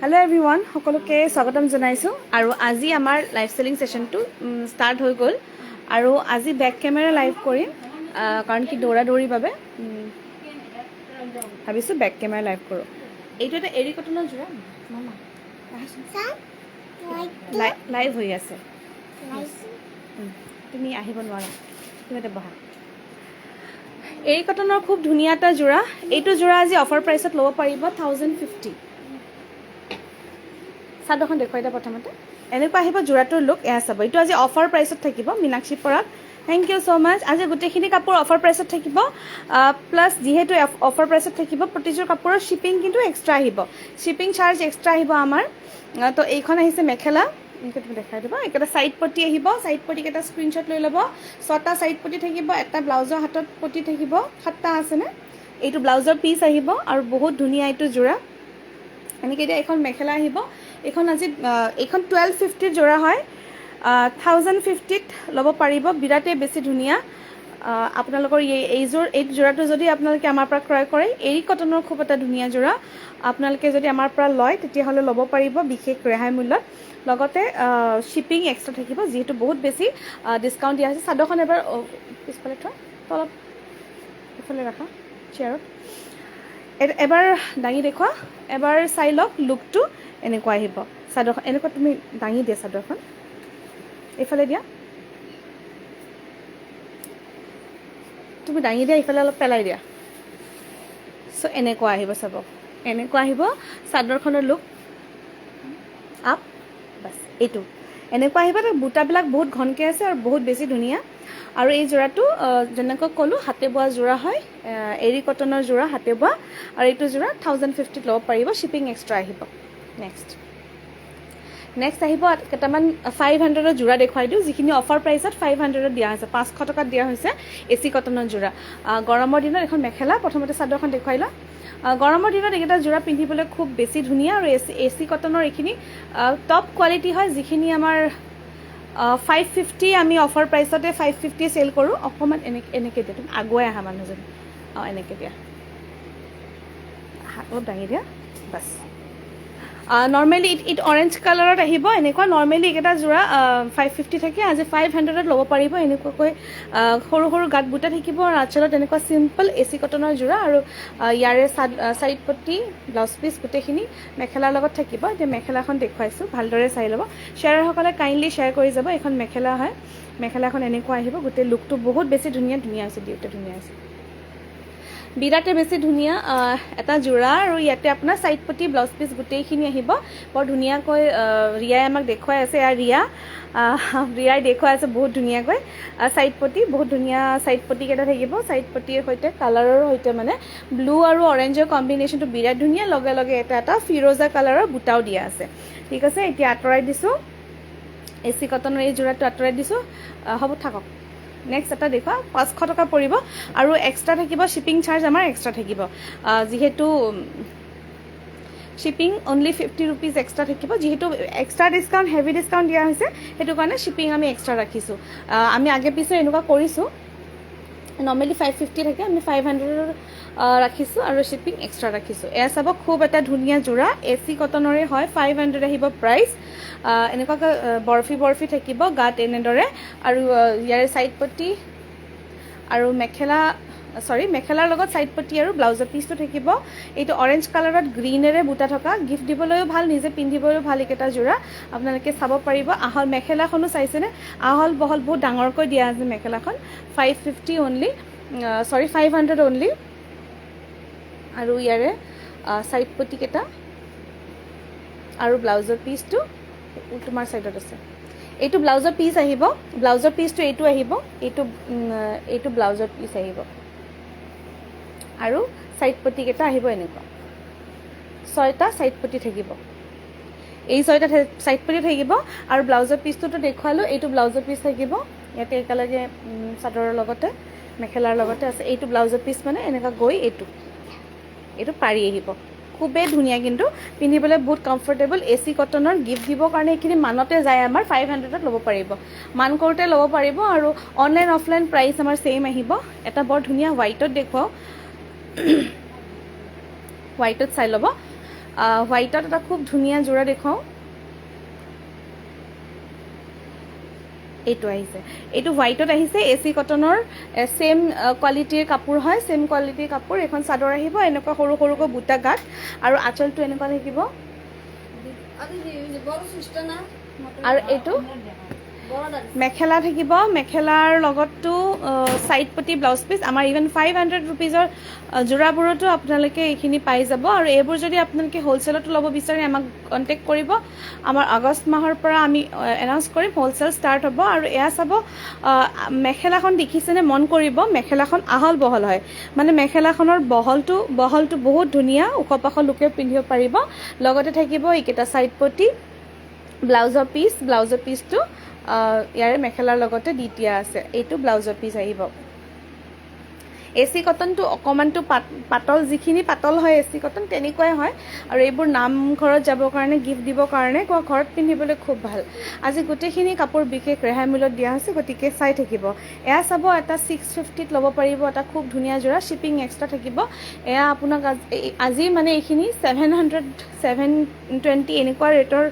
Hello' everyone, সকলোকে স্বাগতম জনাইছোঁ। আৰু আজি আমাৰ লাইভ চেলিং ছেশ্যনটো ষ্টাৰ্ট হৈ গ'ল। আৰু আজি বেক কেমেৰা লাইভ কৰিম, কাৰণ কি দৌৰা দৌৰিৰ বাবে ভাবিছোঁ বেক কেমেৰা লাইভ কৰোঁ। এইটো এটা এৰী কটনৰ যোৰা, লাইভ হৈ আছে। তুমি আহিব নোৱাৰা, তুমি এটা বহা। এৰী কটনৰ খুব ধুনীয়া এটা যোৰা। এইটো যোৰা আজি অফাৰ প্ৰাইচত ল'ব পাৰিব 1050। চাদৰখন দেখুৱাই দিয়া প্ৰথমতে। এনেকুৱা আহিব যোৰাটোৰ লুক, এয়া চাব। এইটো আজি অফাৰ প্ৰাইচত থাকিব মীনাক্ষী পৰাগ। থেংক ইউ ছ' মাছ। আজি গোটেইখিনি কাপোৰ অফাৰ প্ৰাইচত থাকিব, প্লাছ যিহেতু অফাৰ প্ৰাইচত থাকিব প্ৰতিযোৰ কাপোৰৰ শ্বিপিং কিন্তু এক্সট্ৰা আহিব, শ্বিপিং চাৰ্জ এক্সট্ৰা আহিব আমাৰ। তো এইখন আহিছে মেখেলা, এনেকৈ তুমি দেখাই দিব। এইকেইটা ছাইড পটি আহিব, ছাইড পটিকেইটা স্ক্ৰীনশ্বট লৈ ল'ব। 6টা ছাইড পটি থাকিব, এটা ব্লাউজৰ হাতত পটি থাকিব, 7টা আছেনে। এইটো ব্লাউজৰ পিচ আহিব আৰু বহুত ধুনীয়া এইটো যোৰা। এনেকৈ এতিয়া এইখন মেখেলা আহিব। এইখন 1250 যোৰা হয়, 1050ত ল'ব পাৰিব। বিৰাটেই বেছি ধুনীয়া। আপোনালোকৰ এই যোৰাটো যদি আপোনালোকে আমাৰ পৰা ক্ৰয় কৰে, এৰী কটনৰ খুব এটা ধুনীয়া যোৰা। আপোনালোকে যদি আমাৰ পৰা লয় তেতিয়াহ'লে ল'ব পাৰিব বিশেষ ৰেহাই মূল্যত। লগতে শ্বিপিং এক্সট্ৰা থাকিব, যিহেতু বহুত বেছি ডিছকাউণ্ট দিয়া হৈছে। চাদৰখন এবাৰ পিছফালে থোৱা, তলত ইফালে ৰাখা চেয়াৰত। এবাৰ দাঙি দেখুৱা, এবাৰ চাই লওক লুকটো। এনেকুৱা আহিব চাদৰখন। এনেকুৱা তুমি দাঙি দিয়া চাদৰখন, এইফালে দিয়া, তুমি দাঙি দিয়া, ইফালে অলপ পেলাই দিয়া। চ' এনেকুৱা আহিব, চাব এনেকুৱা আহিব চাদৰখনৰ লুক। আপ বাছ, এইটো এনেকুৱা আহিব। বুটাবিলাক বহুত ঘনকৈ আছে আৰু বহুত বেছি ধুনীয়া। আৰু এই যোৰাটো যেনেকৈ ক'লোঁ হাতে বোৱা যোৰা হয়, এৰী কটনৰ যোৰা হাতে বোৱা। আৰু এইটো যোৰা 1050ত ল'ব পাৰিব, শ্বিপিং এক্সট্ৰা আহিব। নেক্সট আহিব কেইটামান 500ৰ যোৰা দেখুৱাই দিওঁ, যিখিনি অফাৰ প্ৰাইচত 500ত দিয়া হৈছে, 500 টকাত দিয়া হৈছে। এচি কটনৰ যোৰা, গৰমৰ দিনত এখন মেখেলা। প্ৰথমতে চাদৰখন দেখুৱাই লওঁ। গৰমৰ দিনত এইকেইটা যোৰা পিন্ধিবলৈ খুব বেছি ধুনীয়া। আৰু এচি কটনৰ এইখিনি টপ কোৱালিটি হয়, যিখিনি আমাৰ 550 আমি অফাৰ প্ৰাইচতে 550 চেল কৰোঁ। অকণমান এনেকৈ দিয়া, তুমি আগুৱাই আহা মানুহজনী। এনেকৈ দিয়া, অলপ দাঙি দিয়া, বাছ। নৰ্মেলি ইট অৰেঞ্জ কালাৰত আহিব। এনেকুৱা নৰ্মেলি এইকেইটা যোৰা 550 থাকে, আজি 500ত ল'ব পাৰিব। এনেকুৱাকৈ সৰু সৰু গাঁত বুটা থাকিব। আৰু আচলত এনেকুৱা চিম্পল এচি কটনৰ যোৰা। আৰু ইয়াৰে চাইড পটি, ব্লাউজ পিচ গোটেইখিনি মেখেলাৰ লগত থাকিব। এতিয়া মেখেলাখন দেখুৱাইছোঁ, ভালদৰে চাই ল'ব। শ্বেয়াৰসকলে কাইণ্ডলি শ্বেয়াৰ কৰি যাব। এইখন মেখেলা হয়, মেখেলাখন এনেকুৱা আহিব। গোটেই লুকটো বহুত বেছি ধুনীয়া হৈছে, দিওঁতে ধুনীয়া হৈছে, বিৰাটেই বেছি ধুনীয়া এটা যোৰা। আৰু ইয়াতে আপোনাৰ ছাইড পটি, ব্লাউজ পিচ গোটেইখিনি আহিব। বৰ ধুনীয়াকৈ ৰিয়াই আমাক দেখুৱাই আছে। ৰিয়াই দেখুৱাই আছে বহুত ধুনীয়াকৈ। ছাইড পটি বহুত ধুনীয়া, ছাইড পটিকেইটা থাকিব। ছাইড পটিৰ সৈতে কালাৰৰ সৈতে মানে ব্লু আৰু অৰেঞ্জৰ কম্বিনেশ্যনটো বিৰাট ধুনীয়া। লগে লগে এটা ফিৰোজা কালাৰৰ বুটাও দিয়া আছে। ঠিক আছে, এতিয়া আঁতৰাই দিছোঁ এচি কটনৰ এই যোৰাটো, আঁতৰাই দিছোঁ। হ'ব, থাকক। নেক্সট এটা দেখুৱা, 500 টকা পৰিব। আৰু এক্সট্ৰা থাকিব শ্বিপিং চাৰ্জ, আমাৰ এক্সট্ৰা থাকিব। যিহেতু শ্বিপিং অনলি 50 ৰুপিজ এক্সট্ৰা থাকিব। যিহেতু এক্সট্ৰা ডিছকাউণ্ট, হেভি ডিছকাউণ্ট দিয়া হৈছে, সেইটো কাৰণে শ্বিপিং আমি এক্সট্ৰা ৰাখিছোঁ। আমি আগে পিছে এনেকুৱা কৰিছোঁ, নৰ্মেলি 550 থাকে, আমি 500 ৰাখিছোঁ আৰু শ্বিপিং এক্সট্ৰা ৰাখিছোঁ। এয়া চাব, খুব এটা ধুনীয়া যোৰা, এচি কটনৰে হয়, 500 আহিব প্ৰাইচ। এনেকুৱাকৈ বৰফি থাকিব গাত এনেদৰে। আৰু ইয়াৰে ছাইড পটি আৰু মেখেলাৰ লগত ছাইড পটি আৰু ব্লাউজৰ পিচটো থাকিব। এইটো অৰেঞ্জ কালাৰত গ্ৰীনেৰে বুটা থকা, গিফ্ট দিবলৈও ভাল, নিজে পিন্ধিবলৈও ভাল। এইকেইটা যোৰা আপোনালোকে চাব পাৰিব। আহল মেখেলাখনো চাইছেনে, আহল বহল বহুত ডাঙৰকৈ দিয়া আছে মেখেলাখন। 550 অনলি, 500 অনলি। আৰু ইয়াৰে ছাইড পটিকেইটা আৰু ব্লাউজৰ পিচটো তোমাৰ ছাইডত আছে। এইটো ব্লাউজৰ পিচ আহিব, ব্লাউজৰ পিচটো এইটো আহিব। এইটো ব্লাউজৰ পিচ আহিব। আৰু ছাইড পটিকেইটা আহিব এনেকুৱা, 6টা ছাইড পটি থাকিব। এই 6টা ছাইড পটি থাকিব। আৰু ব্লাউজৰ পিচটোতো দেখুৱালোঁ, এইটো ব্লাউজৰ পিচ থাকিব। ইয়াতে একেলগে চাদৰৰ লগতে মেখেলাৰ লগতে আছে। এইটো ব্লাউজৰ পিচ মানে এনেকুৱা গৈ এইটো পাৰি আহিব। খুবেই ধুনীয়া, কিন্তু পিন্ধিবলৈ বহুত কমফৰ্টেবল। এচি কটনৰ গিফ্ট দিবৰ কাৰণে এইখিনি মানতে যায়। আমাৰ 500ত ল'ব পাৰিব, মান কৰোঁতে ল'ব পাৰিব। আৰু অনলাইন অফলাইন প্ৰাইচ আমাৰ ছেইম আহিব। এটা বৰ ধুনীয়া হোৱাইটত দেখুৱাওঁ, হোৱাইটত চাই ল'ব। হোৱাইটত এটা খুব ধুনীয়া যোৰা দেখুৱাওঁ এইটো আহিছে এইটো হোৱাইটত আহিছে এচি কটনৰ সেম কোৱালিটিৰ কাপোৰ হয় সেম কোৱালিটিৰ কাপোৰ এখন চাদৰ আহিব এনেকুৱা সৰু সৰুকৈ বুটা গাত আৰু আঁচলটো এনেকুৱা থাকিব আৰু এইটো মেখেলা থাকিব মেখেলাৰ লগতো সাইড পটি ব্লাউজ পিস আমাৰ ইভেন 500 रुपीजৰ জোৰাবোৰতো আপোনালোকে এইখিনি পাই যাব আৰু এইবোৰ যদি আপোনালোকে হোলসেলত ল'ব বিচাৰে আমাক কন্টাক্ট কৰিব আমাৰ আগষ্ট মাহৰ পৰা আমি এনাউন্স কৰিম হোলসেল ষ্টাৰ্ট হ'ব আৰু এয়া চাব মেখেলাখন দেখিছেনে মন কৰিব মেখেলাখন আহল বহল হয় মানে মেখেলাখনৰ বহলটো বহুত ধুনীয়া ওখ-পাখ লোকে পিন্ধিব পাৰিব লগতে থাকিব এইকেইটা সাইড পটি ব্লাউজৰ পিসটো ইয়াৰে মেখেলাৰ লগতে দি দিয়া আছে এইটো ব্লাউজৰ পিস আহিব এসি কটনটো অকমানটো পাতল যিখিনি পাতল হয় এসি কটন তেনেকুৱাই হয় আৰু এইবোৰ নামঘৰত যাবৰ কাৰণে গিফ্ট দিবৰ কাৰণে ঘৰত পিন্ধিবলৈ খুব ভাল আজি গোটেইখিনি কাপোৰ বিশেষ ৰেহাই মূল্যত দিয়া হৈছে গতিকে চাই থাকিব এয়া চাব এটা 650 ত ল'ব পাৰিব এটা খুব ধুনীয়া জোৰা শিপিং এক্সট্ৰা থাকিব এয়া আপোনাক আজি মানে এইখিনি 700 720 এনেকুৱা ৰেটৰ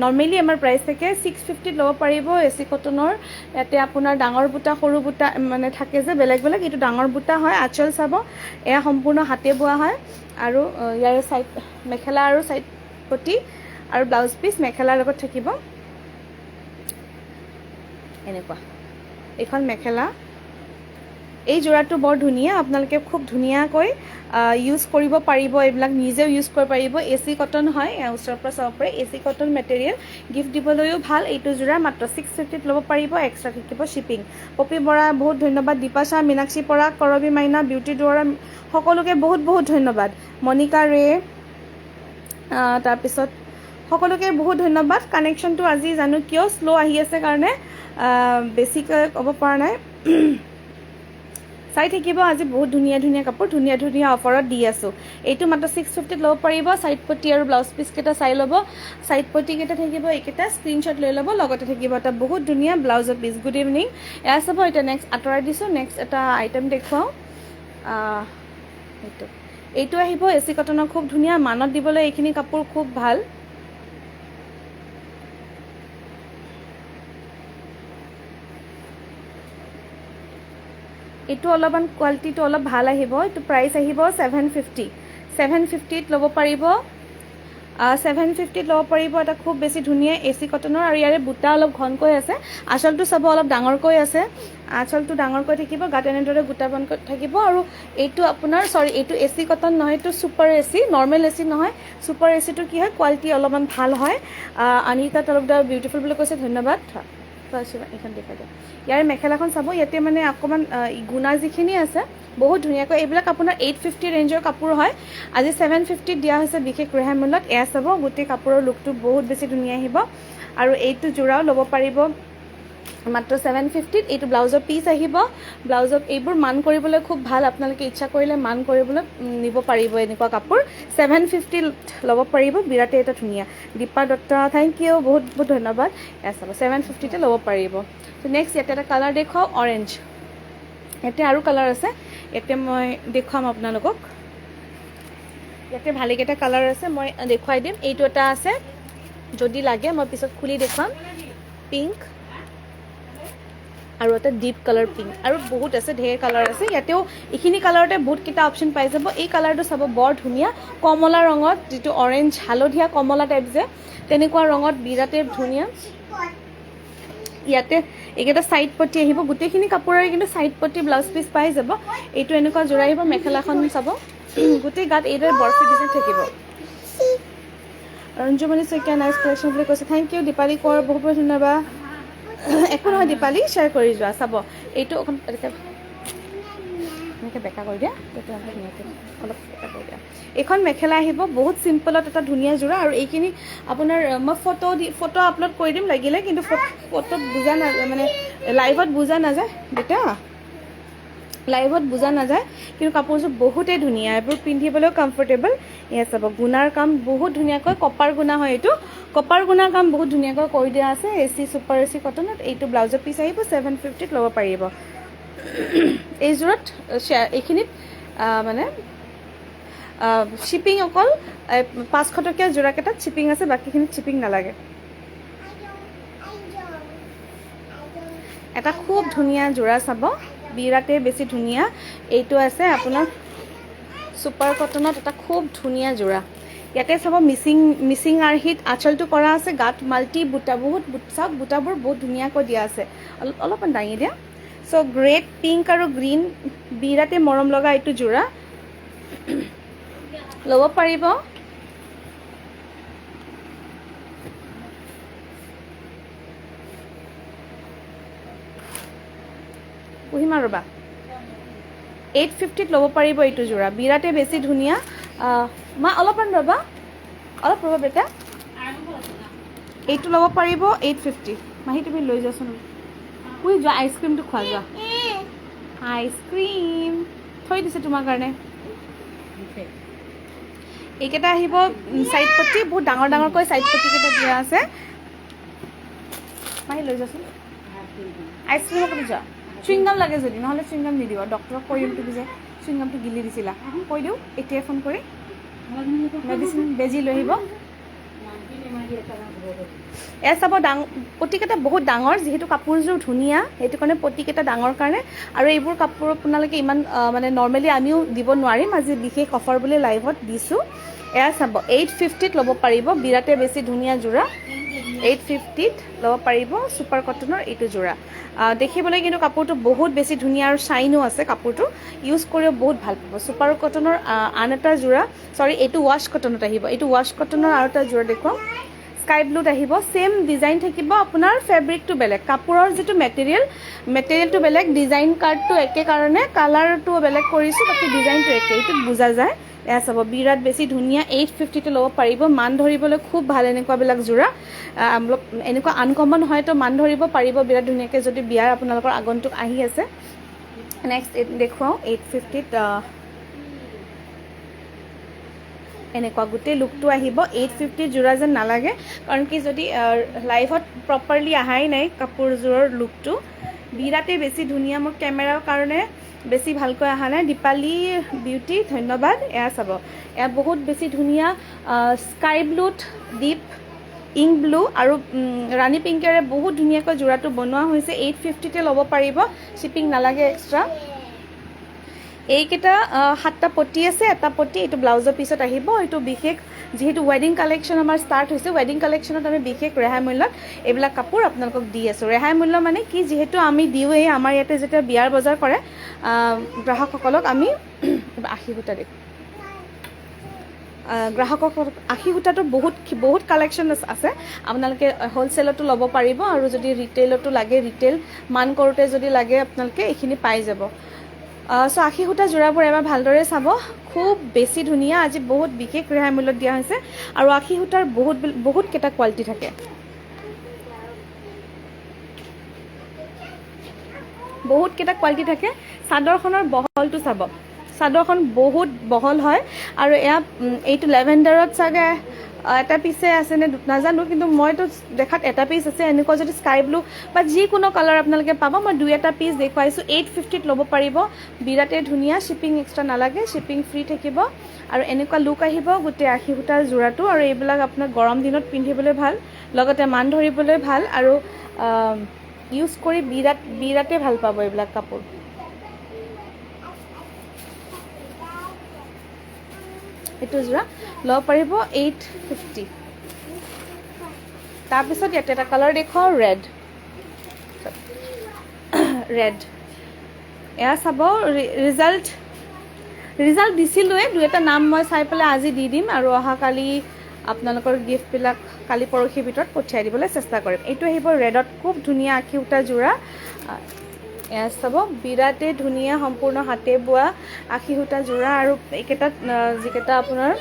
নৰ্মেলি আমাৰ প্ৰাইস থাকে 650 ত ল'ব পাৰিব এসি কটনৰ ইয়াতে আপোনাৰ ডাঙৰ বুটা সৰু বুটা মানে থাকে যে বেলেগ বেলেগ এইটো ডাঙৰ বুটা আঁচল চাব এয়া সম্পূৰ্ণ হাতে বোৱা হয় আৰু ইয়াৰে সাইড মেখেলা আৰু সাইড পটি আৰু ব্লাউজ পিস মেখেলাৰ লগত থাকিব এনেকুৱা এখন মেখেলা এই জোৰাটো বৰ ধুনীয়া আপোনালোকে খুব ধুনীয়াকৈ ইউজ কৰিব পাৰিব এইবিলাক নিজেও ইউজ কৰিব পাৰিব এসি কটন হয় ওচৰৰ পৰা চাব পাৰে এসি কটন মেটেৰিয়েল গিফ্ট দিবলৈও ভাল এইটো জোৰা মাত্ৰ 650 ত ল'ব পাৰিব এক্সট্ৰা থাকিব শিপিং পপি বৰা বহুত ধন্যবাদ দীপাশা মীনাক্ষী পৰাগ কৰবী মাইনা বিউটি দুৱাৰা সকলোকে বহুত বহুত ধন্যবাদ মনিকা ৰে তাৰপিছত সকলোকে বহুত ধন্যবাদ কানেকশ্যনটো আজি জানো কিয় স্লো আহি আছে কাৰণে বেছিকৈ ক'ব পৰা নাই চাই থাকিব আজি বহুত ধুনীয়া ধুনীয়া কাপোৰ ধুনীয়া ধুনীয়া অফাৰত দি আছো এইটো মাত্ৰ 650 ত ল'ব পাৰিব সাইড পটি আৰু ব্লাউজ পিস কেইটা চাই ল'ব সাইড পটি কেইটা থাকিব এইকেইটা স্ক্ৰীনশ্বট লৈ ল'ব লগতে থাকিব এটা বহুত ধুনীয়া ব্লাউজৰ পিস গুড ইভিনিং এয়া চাব এটা নেক্সট আঁতৰাই দিছো নেক্সট এটা আইটেম দেখুৱাও এইটো আহিব এসি কটনৰ খুব ধুনীয়া মানত দিবলৈ এইখিনি কাপোৰ খুব ভাল এইটো অলপমান কোৱালিটিটো অলপ ভাল আহিব এইটো প্ৰাইস আহিব 750 ত ল'ব পাৰিব 750 ত ল'ব পাৰিব এটা খুব বেছি ধুনীয়া এসি কটনৰ আৰু ইয়াৰে বুটা অলপ ঘনকৈ আছে আঁচলটো চাব অলপ ডাঙৰকৈ আছে আঁচলটো ডাঙৰকৈ থাকিব গাত এনেদৰে বুটা বনকৈ থাকিব আৰু এইটো আপোনাৰ এইটো এসি কটন নহয় এইটো সুপাৰ এসি নৰ্মেল এসি নহয় সুপাৰ এসিটো কি হয় কোৱালিটি অলপমান ভাল হয় অনিতা তৰফদাৰ বিউটিফুল বুলি কৈছে ধন্যবাদ এখন দেখাই দিয়ক ইয়াৰ মেখেলাখন চাব ইয়াতে মানে অকণমান গুণা যিখিনি আছে বহুত ধুনীয়াকৈ এইবিলাক আপোনাৰ 850 ৰেঞ্জৰ কাপোৰ হয় আজি 750 দিয়া হৈছে বিশেষ ৰেহাই মূল্যত এয়া চাব গোটেই কাপোৰৰ লুকটো বহুত বেছি ধুনীয়া আহিব আৰু এইটো জোৰাও ল'ব পাৰিব মাত্ৰ 750 এইটো ব্লাউজৰ পিস আহিব ব্লাউজত এইবোৰ মান কৰিবলৈ খুব ভাল আপোনালোকে ইচ্ছা কৰিলে মান কৰিবলৈ নিব পাৰিব এনেকুৱা কাপোৰ 750 ল'ব পাৰিব বিৰাটে এটা ধুনীয়া দীপা দত্ত থ্যাংক ইউ বহুত বহুত ধন্যবাদ এয়া চাব 750 তে ল'ব পাৰিব তো নেক্সট ইয়াতে এটা কালাৰ দেখুৱাও অৰেঞ্জ ইয়াতে আৰু কালাৰ আছে ইয়াতে মই দেখুৱাম আপোনালোকক ইয়াতে ভালেকেইটা কালাৰ আছে মই দেখুৱাই দিম এইটো এটা আছে যদি লাগে মই পিছত খুলি দেখুৱাম পিংক আৰু এটা ডিপ কালাৰ পিংক আৰু বহুত আছে ঢেৰ কালাৰ আছে ইয়াতেও এইখিনি কালাৰতে বহুত কিটা অপচন পাই যাব এই কালাৰটো চাব বৰ ধুনীয়া কমলা ৰঙত যেটো অৰেঞ্জ হালধীয়া কমলা টাইপ যে তেনেকুৱা ৰঙত বিৰাটে ধুনীয়া ইয়াতে এইকেইটা সাইড পটি আহিব গোটেইখিনি কাপোৰৰে কিন্তু সাইড পটি ব্লাউজ পিস পাই যাব এইটো এনেকুৱা জোৰা আহিব মেখেলাখন চাব গোটেই গাত এইদৰে বৰফি ডিজাইন থাকিব ৰঞ্জুমণি শইকীয়া নাইস কালেকশ্যন বুলি কৈছে থ্যাংক ইউ দীপালি কোঁৱৰ বহুত বহুত ধন্যবাদ একো নহয় দীপালি শ্বেয়াৰ কৰি যোৱা চাব এইটো অকণ এনেকৈ বেকা কৰি দিয়া তেতিয়াহ'লে ধুনীয়াকৈ অলপ বেকা কৰি দিয়া এইখন মেখেলা আহিব বহুত চিম্পলত এটা ধুনীয়া জোৰা আৰু এইখিনি আপোনাৰ মই ফটো আপলোড কৰি দিম লাগিলে কিন্তু ফটোত বুজা নাযায় মানে লাইভত বুজা নাযায় বেটা লাইভত বুজা নাযায় কিন্তু কাপোৰযোৰ বহুতেই ধুনীয়া এইবোৰ পিন্ধিবলৈও কমফৰ্টেবল এয়া চাব গুণাৰ কাম বহুত ধুনীয়াকৈ কপাৰ গুণা হয় এইটো কপাৰ গুণাৰ কাম বহুত ধুনীয়াকৈ কৰি দিয়া আছে এসি সুপাৰ এসি কটনত এইটো ব্লাউজৰ পিস আহিব 750 ত ল'ব পাৰিব এইযোৰত এইখিনিত মানে শ্বিপিং অকল 500 টকীয়া যোৰাকেইটাত শ্বিপিং আছে, বাকীখিনিত শ্বিপিং নালাগে। এটা খুব ধুনীয়া যোৰা চাব, বিৰাটেই বেছি ধুনীয়া। এইটো আছে আপোনাৰ ছুপাৰ কটনত এটা খুব ধুনীয়া যোৰা। ইয়াতে চাব মিচিং আৰ্হিত আঁচলটো কৰা আছে, গাত মাল্টি বুটা, বহুত চাওক বুটাবোৰ বহুত ধুনীয়াকৈ দিয়া আছে। অলপমান দাঙি দিয়া। চ' গ্ৰেট পিংক আৰু গ্ৰীণ বিৰাটেই মৰম লগা এইটো যোৰা, ল'ব পাৰিব। পুহিমা ৰ'বা, 850ত ল'ব পাৰিব এইটো যোৰা, বিৰাটেই বেছি ধুনীয়া। মা অলপমান ৰ'বা, অলপ ৰ'বা বেটা। এইটো ল'ব পাৰিব 850। মাহী তুমি লৈ যোৱাচোন, শুই যোৱা, আইচক্ৰীমটো খোৱা যোৱা। আইচক্ৰীম থৈ দিছে তোমাৰ কাৰণে। এইকেইটা আহিব চাইড পট্টি, বহুত ডাঙৰ ডাঙৰকৈ চাইড পট্টিকেইটা দিয়া আছে। মাহী লৈ যোৱাচোন, আইচক্ৰীমৰ প্ৰতি যোৱা। চুইংগাম লাগে যদি, নহ'লে চুইংগাম নিদিব, ডক্টৰক কৈ দিম তুমি যে চুইংগামটো গিলি দিছিলা, কৈ দিওঁ এতিয়াই ফোন কৰি। মেডিচিন বেজি লৈ আহিব। এয়া চাব, পটিকেইটা বহুত ডাঙৰ, যিহেতু কাপোৰযোৰ ধুনীয়া সেইটো কাৰণে পটিকেইটা ডাঙৰ কাৰণে। আৰু এইবোৰ কাপোৰ আপোনালোকে ইমান মানে নৰ্মেলি আমিও দিব নোৱাৰিম, আজি বিশেষ অফাৰ বুলি লাইভত দিছোঁ। এয়া চাব 850ত ল'ব পাৰিব, বিৰাটেই বেছি ধুনীয়া যোৰা। 850ত ল'ব পাৰিব ছুপাৰ কটনৰ এইটো যোৰা। দেখিবলৈ কিন্তু কাপোৰটো বহুত বেছি ধুনীয়া আৰু শ্বাইনো আছে, কাপোৰটো ইউজ কৰিও বহুত ভাল পাব। ছুপাৰ কটনৰ আন এটা যোৰা, চৰি এইটো ৱাছ কটনত আহিব। এইটো ৱাছ কটনৰ আৰু এটা যোৰা দেখুৱাম, স্কাই ব্লুত আহিব। ছেম ডিজাইন থাকিব, আপোনাৰ ফেব্ৰিকটো বেলেগ, কাপোৰৰ যিটো মেটেৰিয়েলটো বেলেগ, ডিজাইন কাৰ্ডটো একে কাৰণে কালাৰটো বেলেগ কৰিছোঁ, বাকী ডিজাইনটো একে, এইটোত বুজা যায়। এয়া চাব, বিৰাট বেছি ধুনীয়া, 850তে ল'ব পাৰিব। মান ধৰিবলৈ খুব ভাল এনেকুৱাবিলাক যোৰা, এনেকুৱা আনকমন হয়তো মান ধৰিব পাৰিব বিৰাট ধুনীয়াকৈ, যদি বিয়াৰ আপোনালোকৰ আগন্তুক আহি আছে। নেক্সট দেখুৱাওঁ 850ত এনেকুৱা গোটেই লুকটো আহিব। 850 যোৰা যেন নালাগে, কাৰণ কি যদি লাইভত প্ৰপাৰলি অহাই নাই কাপোৰযোৰৰ লুকটো, বিৰাটেই বেছি ধুনীয়া। মোৰ কেমেৰাৰ কাৰণে বেছি ভালকৈ অহা নাই। দীপালী বিউটি ধন্যবাদ। এয়া চাব, এয়া বহুত বেছি ধুনীয়া, স্কাই ব্লুত ডিপ ইংক ব্লু আৰু ৰাণী পিংকেৰে বহুত ধুনীয়াকৈ যোৰাটো বনোৱা হৈছে। 850তে ল'ব পাৰিব, শ্বিপিং নালাগে এক্সট্ৰা। এইকেইটা 7টা পটি আছে, এটা পটি এইটো ব্লাউজৰ পিছত আহিব। এইটো বিশেষ, যিহেতু ৱেডিং কালেকশ্যন আমাৰ ষ্টাৰ্ট হৈছে, ৱেডিং কালেকশ্যনত আমি বিশেষ ৰেহাই মূল্যত এইবিলাক কাপোৰ আপোনালোকক দি আছোঁ। ৰেহাই মূল্য মানে কি, যিহেতু আমি দিওঁৱেই, আমাৰ ইয়াতে যেতিয়া বিয়াৰ বজাৰ কৰে গ্ৰাহকসকলক আমি 80 সূতা দিম। গ্ৰাহকক 80 সূতাটো বহুত কালেকশ্যন আছে, আপোনালোকে হ'লচেলতো ল'ব পাৰিব, আৰু যদি ৰিটেইলতো লাগে, ৰিটেইল মান কৰোঁতে যদি লাগে আপোনালোকে এইখিনি পাই যাব। চ' 80 সূতা যোৰাবোৰ এবাৰ ভালদৰে চাব, খুব বেছি ধুনীয়া। আজি বহুত বিশেষ ৰেহাই মূল্যত দিয়া হৈছে, আৰু 80 সূতাৰ বহুতকেইটা কোৱালিটি থাকে, বহুতকেইটা কোৱালিটি থাকে। চাদৰখনৰ বহলটো চাব, চাদৰখন বহুত বহল হয়, আৰু এয়া এইটো লেভেণ্ডাৰত চাগে এটা পিছে আছে নে নাজানো, কিন্তু মইতো দেখাত এটা পিচ আছে। এনেকুৱা যদি স্কাই ব্লু বা যিকোনো কালাৰ আপোনালোকে পাব, মই 2-এটা পিচ দেখুৱাইছোঁ। 850ত ল'ব পাৰিব, বিৰাটেই ধুনীয়া, শ্বিপিং এক্সট্ৰা নালাগে, শ্বিপিং ফ্ৰী থাকিব। আৰু এনেকুৱা লুক আহিব গোটেই 80 সূতাৰ যোৰাটো, আৰু এইবিলাক আপোনাৰ গৰম দিনত পিন্ধিবলৈ ভাল, লগতে মান ধৰিবলৈ ভাল, আৰু ইউজ কৰি বিৰাটেই ভাল পাব এইবিলাক কাপোৰ। এইটো যোৰা ল'ব পাৰিব 850। তাৰপিছত ইয়াতে এটা কালাৰ দেখুৱাওঁ, ৰেড। এয়া চাব, ৰিজাল্ট দিছিলোঁৱে, 2-এটা নাম মই চাই পেলাই আজি দি দিম, আৰু অহাকালি আপোনালোকৰ গিফ্টবিলাক কালি পৰহিৰ ভিতৰত পঠিয়াই দিবলৈ চেষ্টা কৰিম। এইটো আহিব ৰেডত, খুব ধুনীয়া 80 সূতা যোৰা। এয়া চাব, বিৰাটেই ধুনীয়া, সম্পূৰ্ণ হাতে বোৱা 80 সূতা যোৰা। আৰু এইকেইটাত যিকেইটা আপোনাৰ,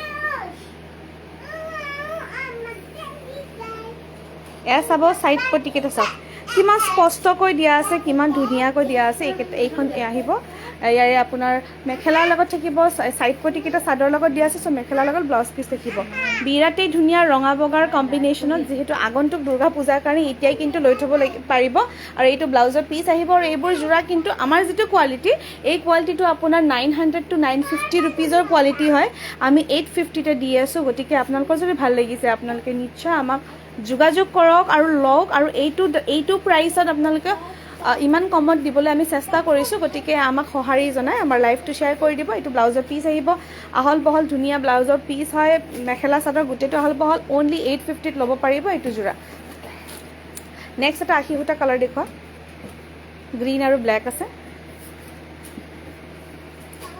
এয়া চাব চাইড পটিকেইটা চাওক, কিমান স্পষ্টকৈ দিয়া আছে, কিমান ধুনীয়াকৈ দিয়া আছে। এইখন আহিব ইয়াৰে আপোনাৰ মেখেলাৰ লগত থাকিব, চাইড পটিকেইটা চাদৰ লগত দিয়া আছে, চ' মেখেলাৰ লগত ব্লাউজ পিচ থাকিব। বিৰাটেই ধুনীয়া ৰঙা বগাৰ কম্বিনেশ্যনত, যিহেতু আগন্তুক দুৰ্গা পূজাৰ কাৰণে এতিয়াই কিন্তু লৈ থ'ব পাৰিব। আৰু এইটো ব্লাউজৰ পিচ আহিব। আৰু এইবোৰ যোৰা কিন্তু আমাৰ যিটো কোৱালিটি, এই কোৱালিটিটো আপোনাৰ 900 to 950 ৰুপিজৰ কোৱালিটি হয়। আমি 850তে দি আছোঁ। গতিকে আপোনালোকৰ যদি ভাল লাগিছে, আপোনালোকে নিশ্চয় আমাক যোগাযোগ কৰক আৰু লওক। আৰু এইটো প্ৰাইচত আপোনালোকে ইমান কমত দিবলৈ আমি চেষ্টা কৰিছোঁ। গতিকে আমাক সঁহাৰি জনাই আমাৰ লাইভটো শ্বেয়াৰ কৰি দিব। এইটো ব্লাউজৰ পিচ আহিব, আহল বহল ধুনীয়া ব্লাউজৰ পিচ হয়। মেখেলা চাদৰ গোটেইটো আহল বহল, অনলি 850ত ল'ব পাৰিব এইটো যোৰা। নেক্সট এটা আশী সূতা কালাৰ দেখুৱা, গ্ৰীণ আৰু ব্লেক আছে।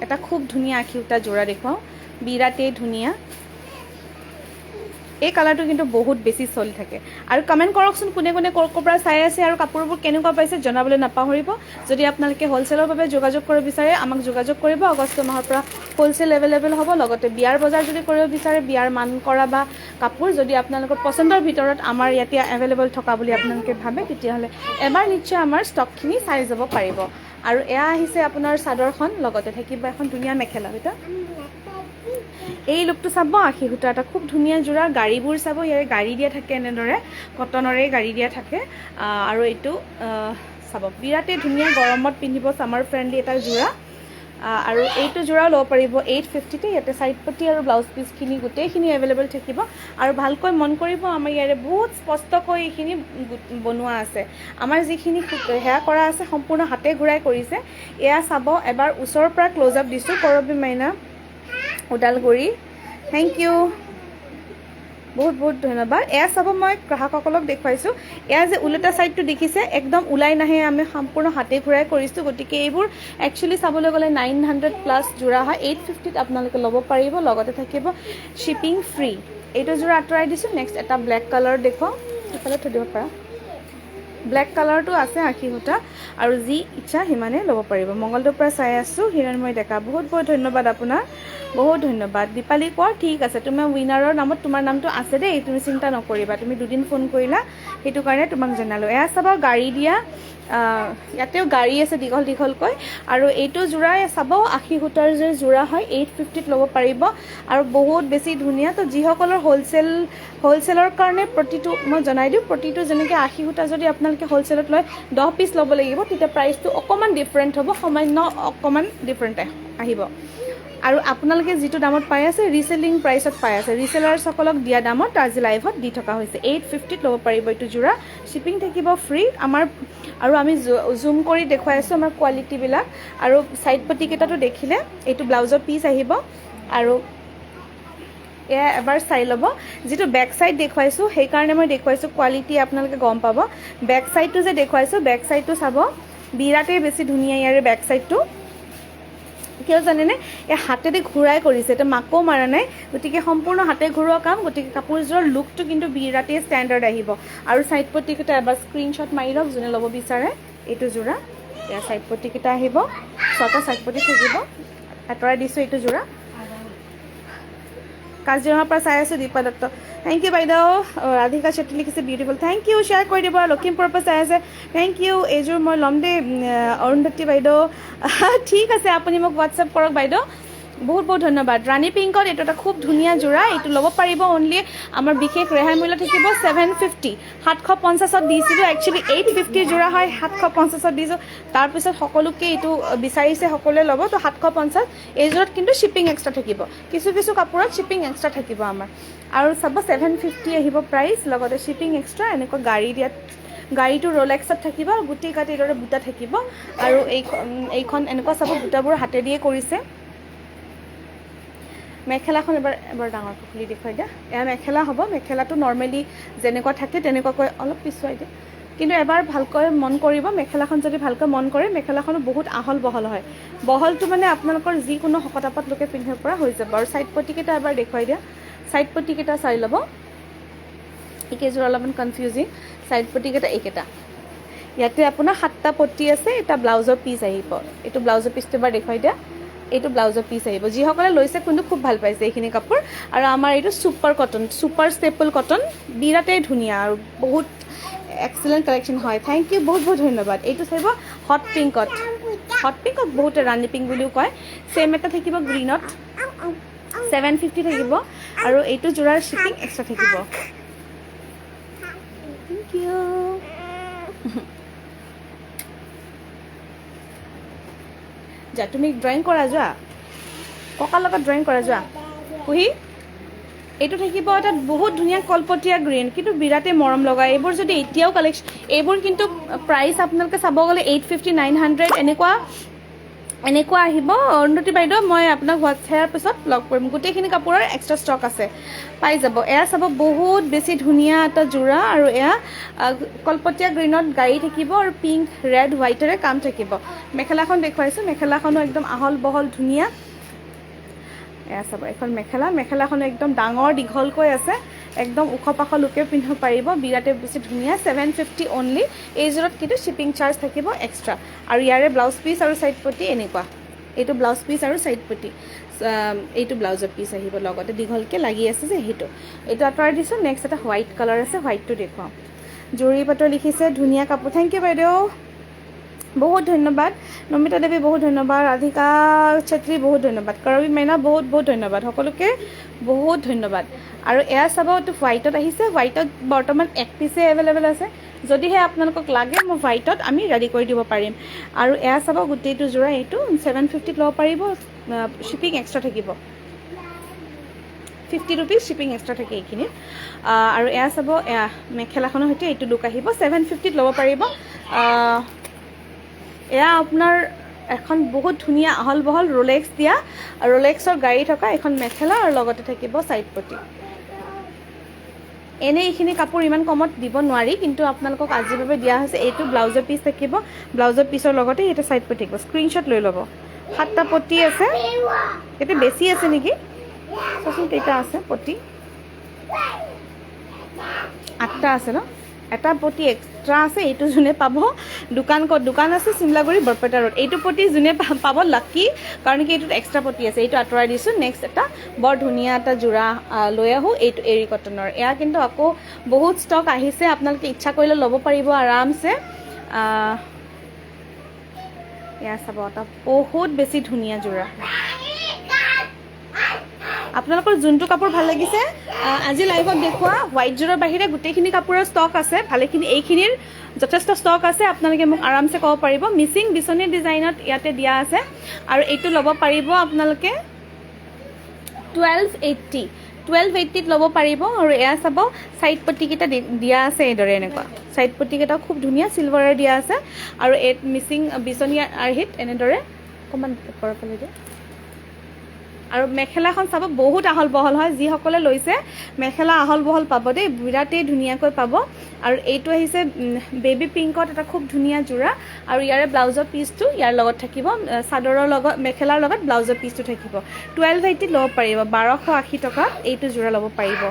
এটা খুব ধুনীয়া আশী সূতা যোৰা দেখুৱাওঁ, বিৰাটেই ধুনীয়া। এই কালাৰটো কিন্তু বহুত বেছি চলি থাকে। আৰু কমেণ্ট কৰকচোন কোনে কোনে ক'ৰ পৰা চাই আছে আৰু কাপোৰবোৰ কেনেকুৱা পাইছে জনাবলৈ নাপাহৰিব। যদি আপোনালোকে হ'লচেলৰ বাবে যোগাযোগ কৰিব বিচাৰে, আমাক যোগাযোগ কৰিব। আগষ্ট মাহৰ পৰা হ'লচেল এভেইলেবল হ'ব। লগতে বিয়াৰ বজাৰ যদি কৰিব বিচাৰে, বিয়াৰ মান কৰা বা কাপোৰ যদি আপোনালোকৰ পচন্দৰ ভিতৰত আমাৰ ইয়াতে এভেইলেবল থকা বুলি আপোনালোকে ভাবে, তেতিয়াহ'লে এবাৰ নিশ্চয় আমাৰ ষ্টকখিনি চাই যাব পাৰিব। আৰু এয়া আহিছে আপোনাৰ চাদৰখন, লগতে থাকিব এখন ধুনীয়া মেখেলা সূতা। এই লুকটো চাব, আশী সূতা এটা খুব ধুনীয়া যোৰা। গাড়ীবোৰ চাব, ইয়াৰে গাড়ী দিয়া থাকে, এনেদৰে কটনৰে গাড়ী দিয়া থাকে। আৰু এইটো চাব, বিৰাটেই ধুনীয়া, গৰমত পিন্ধিব, ছামাৰ ফ্ৰেণ্ডলি এটা যোৰা। আৰু এইটো যোৰাও ল'ব পাৰিব 850তে। ইয়াতে চাইড পটি আৰু ব্লাউজ পিচখিনি গোটেইখিনি এভেইলেবল থাকিব। আৰু ভালকৈ মন কৰিব, আমাৰ ইয়াৰে বহুত স্পষ্টকৈ এইখিনি বনোৱা আছে। আমাৰ যিখিনি সেয়া কৰা আছে সম্পূৰ্ণ হাতে ঘূৰাই কৰিছে। এয়া চাব, এবাৰ ওচৰৰ পৰা ক্ল'জ আপ দিছোঁ, কৰবী মাইনা ওদালগুৰি, থেংক ইউ, বহুত বহুত ধন্যবাদ। এয়া চাব, মই গ্ৰাহকসকলক দেখুৱাইছোঁ। এয়া যে ওলোটা ছাইডটো দেখিছে, একদম ওলাই নাহে, আমি সম্পূৰ্ণ হাতে ঘূৰাই কৰিছোঁ। গতিকে এইবোৰ একচুৱেলি চাবলৈ গ'লে 900+ যোৰা হয়। 850ত আপোনালোকে ল'ব পাৰিব। লগতে থাকিব শ্বিপিং ফ্ৰী। এইটো যোৰা আঁতৰাই দিছোঁ। নেক্সট এটা ব্লেক কালাৰ দেখুৱাওঁ, সেইফালে থৈ দিব পাৰা। ব্লেক কালাৰটো আছে আশী সূতা, আৰু যি ইচ্ছা সিমানে ল'ব পাৰিব। মংগলদৈৰ পৰা চাই আছোঁ হিৰণময় ডেকা, বহুত বহুত ধন্যবাদ আপোনাৰ, বহুত ধন্যবাদ। দীপালী কোঁৱৰ, ঠিক আছে, তোমাৰ উইনাৰৰ নামত তোমাৰ নামটো আছে দেই, তুমি চিন্তা নকৰিবা। তুমি দুদিন ফোন কৰিলা, সেইটো কাৰণে তোমাক জনালোঁ। এয়া চাবা, গাড়ী দিয়া, ইয়াতেও গাড়ী আছে দীঘল দীঘলকৈ। আৰু এইটো যোৰাই চাব, আশী সূতাৰ যে যোৰা হয়, 850ত ল'ব পাৰিব। আৰু বহুত বেছি ধুনীয়া। তো যিসকলৰ হ'লচেলৰ কাৰণে প্ৰতিটো মই জনাই দিওঁ, প্ৰতিটো যেনেকৈ আশী সূতা যদি আপোনালোকে হ'লচেলত লয় 10 পিচ ল'ব লাগিব, তেতিয়া প্ৰাইচটো অকণমান ডিফাৰেণ্ট হ'ব, সামান্য অকণমান ডিফাৰেণ্ট আহিব। আৰু আপোনালোকে যিটো দামত পাই আছে, ৰিচেলিং প্ৰাইচত পাই আছে, ৰিচেলাৰসকলক দিয়া দামত আজি লাইভত দি থকা হৈছে। 850ত ল'ব পাৰিব এইটো যোৰা, শ্বিপিং থাকিব ফ্ৰী। আৰু আমি জুম কৰি দেখুৱাই আছোঁ আমাৰ কোৱালিটিবিলাক। আৰু চাইড পটিকেইটাটো দেখিলে, এইটো ব্লাউজৰ পিচ আহিব। আৰু এয়া এবাৰ চাই ল'ব, যিটো বেক চাইড দেখুৱাইছোঁ সেইকাৰণে মই দেখুৱাইছোঁ, কোৱালিটি আপোনালোকে গম পাব। বেক চাইডটো যে দেখুৱাইছোঁ, বেক চাইডটো চাব, বিৰাটেই বেছি ধুনীয়া ইয়াৰে বেক চাইডটো। কিয় জানেনে, এই হাতেদি ঘূৰাই কৰিছে, এতিয়া মাকো মাৰা নাই, গতিকে সম্পূৰ্ণ হাতে ঘূৰোৱা কাম। গতিকে কাপোৰযোৰৰ লুকটো কিন্তু বিৰাটেই ষ্টেণ্ডাৰ্ড আহিব। আৰু চাইড পটিকেইটা এবাৰ স্ক্ৰীনশ্বট মাৰি লওক যোনে ল'ব বিচাৰে এইটো যোৰা। এয়া চাইড পটিকেইটা আহিব, 6টা চাইড পটি থাকিব। আঁতৰাই দিছোঁ এইটো যোৰা। কাজিৰঙাৰ পৰা চাই আছোঁ, দীপা দত্ত, থেংক ইউ বাইদেউ। ৰাধিকা চেত্ৰী লিখিছে বিউটিফুল, থেংক ইউ, শ্বেয়াৰ কৰি দিব। লখিমপুৰৰ পৰা চাই আছে, থেংক ইউ। এইযোৰ মই ল'ম দেই অৰুন্ধতী বাইদেউ, ঠিক আছে, আপুনি মোক হোৱাটছএপ কৰক বাইদেউ, বহুত বহুত ধন্যবাদ। ৰাণী পিংকত এইটো এটা খুব ধুনীয়া যোৰা, এইটো ল'ব পাৰিব। অনলি আমাৰ বিশেষ ৰেহাই মূল্য থাকিব 750। 750ত দিছিলোঁ, একচুৱেলি 850 যোৰা হয়, 750ত দিছোঁ। তাৰপিছত সকলোকে এইটো বিচাৰিছে, সকলোৱে ল'ব, তো 750। এইযোৰত কিন্তু শ্বিপিং এক্সট্ৰা থাকিব, কিছু কিছু কাপোৰত শ্বিপিং এক্সট্ৰা থাকিব আমাৰ। আৰু চাব 750 আহিব প্ৰাইচ, লগতে শ্বিপিং এক্সট্ৰা। এনেকুৱা গাড়ী দিয়াত, গাড়ীটো ৰলেক্সত থাকিব, আৰু গোটেই গাত এইদৰে বুটা থাকিব। আৰু এইখন এনেকুৱা চাব, বুটাবোৰ হাতে দিয়ে কৰিছে। মেখেলাখন এবাৰ ডাঙৰ খুলি দেখুৱাই দিয়া। এয়া মেখেলা হ'ব, মেখেলাটো নৰ্মেলি যেনেকুৱা থাকে তেনেকুৱাকৈ অলপ পিছুৱাই দিয়া। কিন্তু এবাৰ ভালকৈ মন কৰিব, মেখেলাখন যদি ভালকৈ মন কৰে, মেখেলাখনো বহুত আহল বহল হয়। বহলটো মানে আপোনালোকৰ যিকোনো শকতাপাত লোকে পিন্ধিব পৰা হৈ যাব। আৰু চাইড পটিকেইটা এবাৰ দেখুৱাই দিয়া, চাইড পটিকেইটা চাই ল'ব। এইকেইযোৰ অলপমান কনফিউজিং। চাইড পটিকেইটা এইকেইটা, ইয়াতে আপোনাৰ 7টা পটি আছে, এটা ব্লাউজৰ পিচ আহিব। এইটো ব্লাউজৰ পিচটো এবাৰ দেখুৱাই দিয়া, এইটো ব্লাউজৰ পিচ আহিব। যিসকলে লৈছে কিন্তু খুব ভাল পাইছে এইখিনি কাপোৰ। আৰু আমাৰ এইটো super cotton, super staple cotton, বিৰাটেই ধুনীয়া আৰু বহুত এক্সেলেণ্ট কালেকশ্যন হয়। থেংক ইউ, বহুত বহুত ধন্যবাদ। এইটো চাব, হট পিংকত, হট পিংক বহুত ৰাণী পিংক বুলিও কয় সেম এটা থাকিব গ্ৰীনত 750 থাকিব আৰু এইটো জোৰাৰ শিপিং এক্সট্ৰা থাকিব থ্যাংক ইউ যা তুমি ড্ৰয়িং কৰা যোৱা ককাৰ লগত ড্ৰয়িং কৰা যোৱা কুহি এইটো থাকিব এটা বহুত ধুনীয়া কলপতীয়া গ্ৰীণ কিন্তু বিৰাটে মৰম লগা এইবোৰ যদি এতিয়াও কালেকশ্যন এইবোৰ কিন্তু প্ৰাইচ আপোনালোকে চাব গ'লে 850 900 এনেকুৱা আহিব অৰুণতি বাইদেউ মই আপোনাক হোৱাটছএপৰ পিছত লগ কৰিম গোটেইখিনি কাপোৰৰ এক্সট্ৰা ষ্টক আছে পাই যাব এয়া চাব বহুত বেছি ধুনীয়া এটা জোৰা আৰু এয়া কলপতীয়া গ্ৰীণত গাড়ী থাকিব আৰু পিংক ৰেড হোৱাইটেৰে কাম থাকিব মেখেলাখন দেখুৱাইছোঁ মেখেলাখনো একদম আহল বহল ধুনীয়া এয়া চাব এখন মেখেলাখনো একদম ডাঙৰ দীঘলকৈ আছে একদম ওখ পাখ লোকে পিন্ধিব পাৰিব বিৰাটে বেছি ধুনীয়া 750 অনলি এইযোৰত কিন্তু শ্বিপিং চাৰ্জ থাকিব এক্সট্ৰা আৰু ইয়াৰে ব্লাউজ পিচ আৰু চাইড পটি এনেকুৱা এইটো ব্লাউজ পিচ আৰু চাইড পটি এইটো ব্লাউজৰ পিচ আহিব লগতে দীঘলকৈ লাগি আছে যে এইটো আঁতৰাই দিছোঁ নেক্সট এটা হোৱাইট কালাৰ আছে হোৱাইটটো দেখুৱাওঁ জুৰি পাতৰ লিখিছে ধুনীয়া কাপোৰ থেংক ইউ বাইদেউ বহুত ধন্যবাদ নমিতা দেৱী বহুত ধন্যবাদ ৰাধিকা চেত্ৰী বহুত ধন্যবাদ কৰবী মাইনা বহুত ধন্যবাদ সকলোকে বহুত ধন্যবাদ আৰু এয়া চাব এইটো হোৱাইটত আহিছে হোৱাইটত বৰ্তমান এক পিছে এভেইলেবল আছে যদিহে আপোনালোকক লাগে মই হোৱাইটত আমি ৰেডি কৰি দিব পাৰিম আৰু এয়া চাব গোটেইটো জোৰা এইটো 750 ল'ব পাৰিব শ্বিপিং এক্সট্ৰা থাকিব 50 ৰুপিজ শ্বিপিং এক্সট্ৰা থাকে এইখিনিত আৰু এয়া চাব এয়া মেখেলাখনৰ সৈতে এইটো লুক আহিব 750 ল'ব পাৰিব এয়া আপোনাৰ এখন বহুত ধুনীয়া আহল বহল ৰোলেক্স দিয়া ৰোলেক্সৰ গাড়ী থকা এখন মেখেলা আৰু লগতে থাকিব চাইড পটি এনে এইখিনি কাপোৰ ইমান কমত দিব নোৱাৰি কিন্তু আপোনালোকক আজিৰ বাবে দিয়া হৈছে এইটো ব্লাউজৰ পিচ থাকিব ব্লাউজৰ পিচৰ লগতে এইটো চাইড পটি থাকিব স্ক্ৰীনশ্বট লৈ ল'ব 7টা পটি আছে এইটো বেছি আছে নেকি চোৱাচোন কেইটা আছে পটি 8টা আছে ন এটা পটি এক্সট্ৰা আছে এইটো যোনে পাব দোকান আছে চিমলাগুৰি বৰপেটা ৰোড এইটো পটি যোনে পাব লাকি কাৰণ কি এইটোত এক্সট্ৰা পটি আছে এইটো আঁতৰাই দিছোঁ নেক্সট এটা বৰ ধুনীয়া এটা জোৰা লৈ আহোঁ এইটো এৰী কটনৰ এয়া কিন্তু আকৌ বহুত ষ্টক আহিছে আপোনালোকে ইচ্ছা কৰিলে ল'ব পাৰিব আৰামছে এয়া চাব এটা বহুত বেছি ধুনীয়া জোৰা আপোনালোকৰ যোনটো কাপোৰ ভাল লাগিছে আজি লাইভত দেখুওৱা হোৱাইট জোৰৰ বাহিৰে গোটেইখিনি কাপোৰৰ ষ্টক আছে ভালেখিনি এইখিনিৰ যথেষ্ট ষ্টক আছে আপোনালোকে মোক আৰামছে ক'ব পাৰিব মিচিং বিচনী ডিজাইনত ইয়াতে দিয়া আছে আৰু এইটো ল'ব পাৰিব আপোনালোকে 1280 ল'ব পাৰিব আৰু এয়া চাব চাইড পটিকেইটা দিয়া আছে এইদৰে এনেকুৱা চাইড পটিকেইটা খুব ধুনীয়া চিলভাৰৰ দিয়া আছে আৰু এই মিচিং বিচনী আৰ্হিত এনেদৰে অকণমান ওপৰৰ ফালে দিয়ে আৰু মেখেলাখন চাব বহুত আহল বহল হয় যিসকলে লৈছে মেখেলা আহল বহল পাব দেই বিৰাটেই ধুনীয়াকৈ পাব আৰু এইটো আহিছে বেবী পিংকত এটা খুব ধুনীয়া জোৰা আৰু ইয়াৰে ব্লাউজৰ পিচটো ইয়াৰ লগত থাকিব চাদৰৰ লগত মেখেলাৰ লগত ব্লাউজৰ পিচটো থাকিব 1280 ল'ব পাৰিব 1280 টকাত এইটো জোৰা ল'ব পাৰিব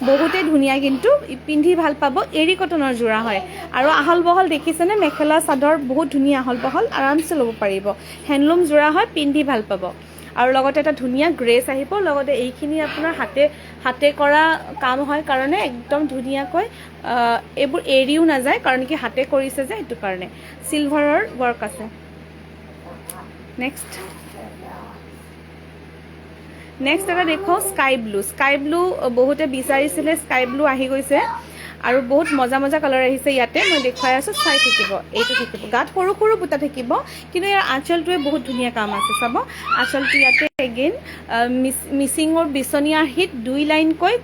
বহুতেই ধুনীয়া কিন্তু পিন্ধি ভাল পাব এৰী কটনৰ জোৰা হয় আৰু আহল বহল দেখিছেনে মেখেলা চাদৰ বহুত ধুনীয়া আহল বহল আৰামছে ল'ব পাৰিব হেণ্ডলুম জোৰা হয় পিন্ধি ভাল পাব আৰু লগতে এটা ধুনীয়া গ্ৰেছ আহিব লগতে এইখিনি আপোনাৰ হাতে কৰা কাম হয় কাৰণে একদম ধুনীয়াকৈ এইবোৰ এৰিও নাযায় কাৰণ কি হাতে কৰিছে যে এইটো কাৰণে চিলভাৰৰ ৱৰ্ক আছে নেক্সট এটা দেখো স্কাই ব্লু বহুতে বিচাৰিছিলে স্কাই ব্লু আহি গৈছে আৰু বহুত মজা কালাৰ আহিছে ইয়াতে মই দেখুৱাই আছোঁ চাই থাকিব এইটো থাকিব গাত সৰু বুটা থাকিব কিন্তু ইয়াৰ আঁচলটোৱে বহুত ধুনীয়া কাম আছে চাব আঁচলটো ইয়াতে এগেইন মিচিঙৰ বিচনী আৰ্হিত 2 লাইনকৈ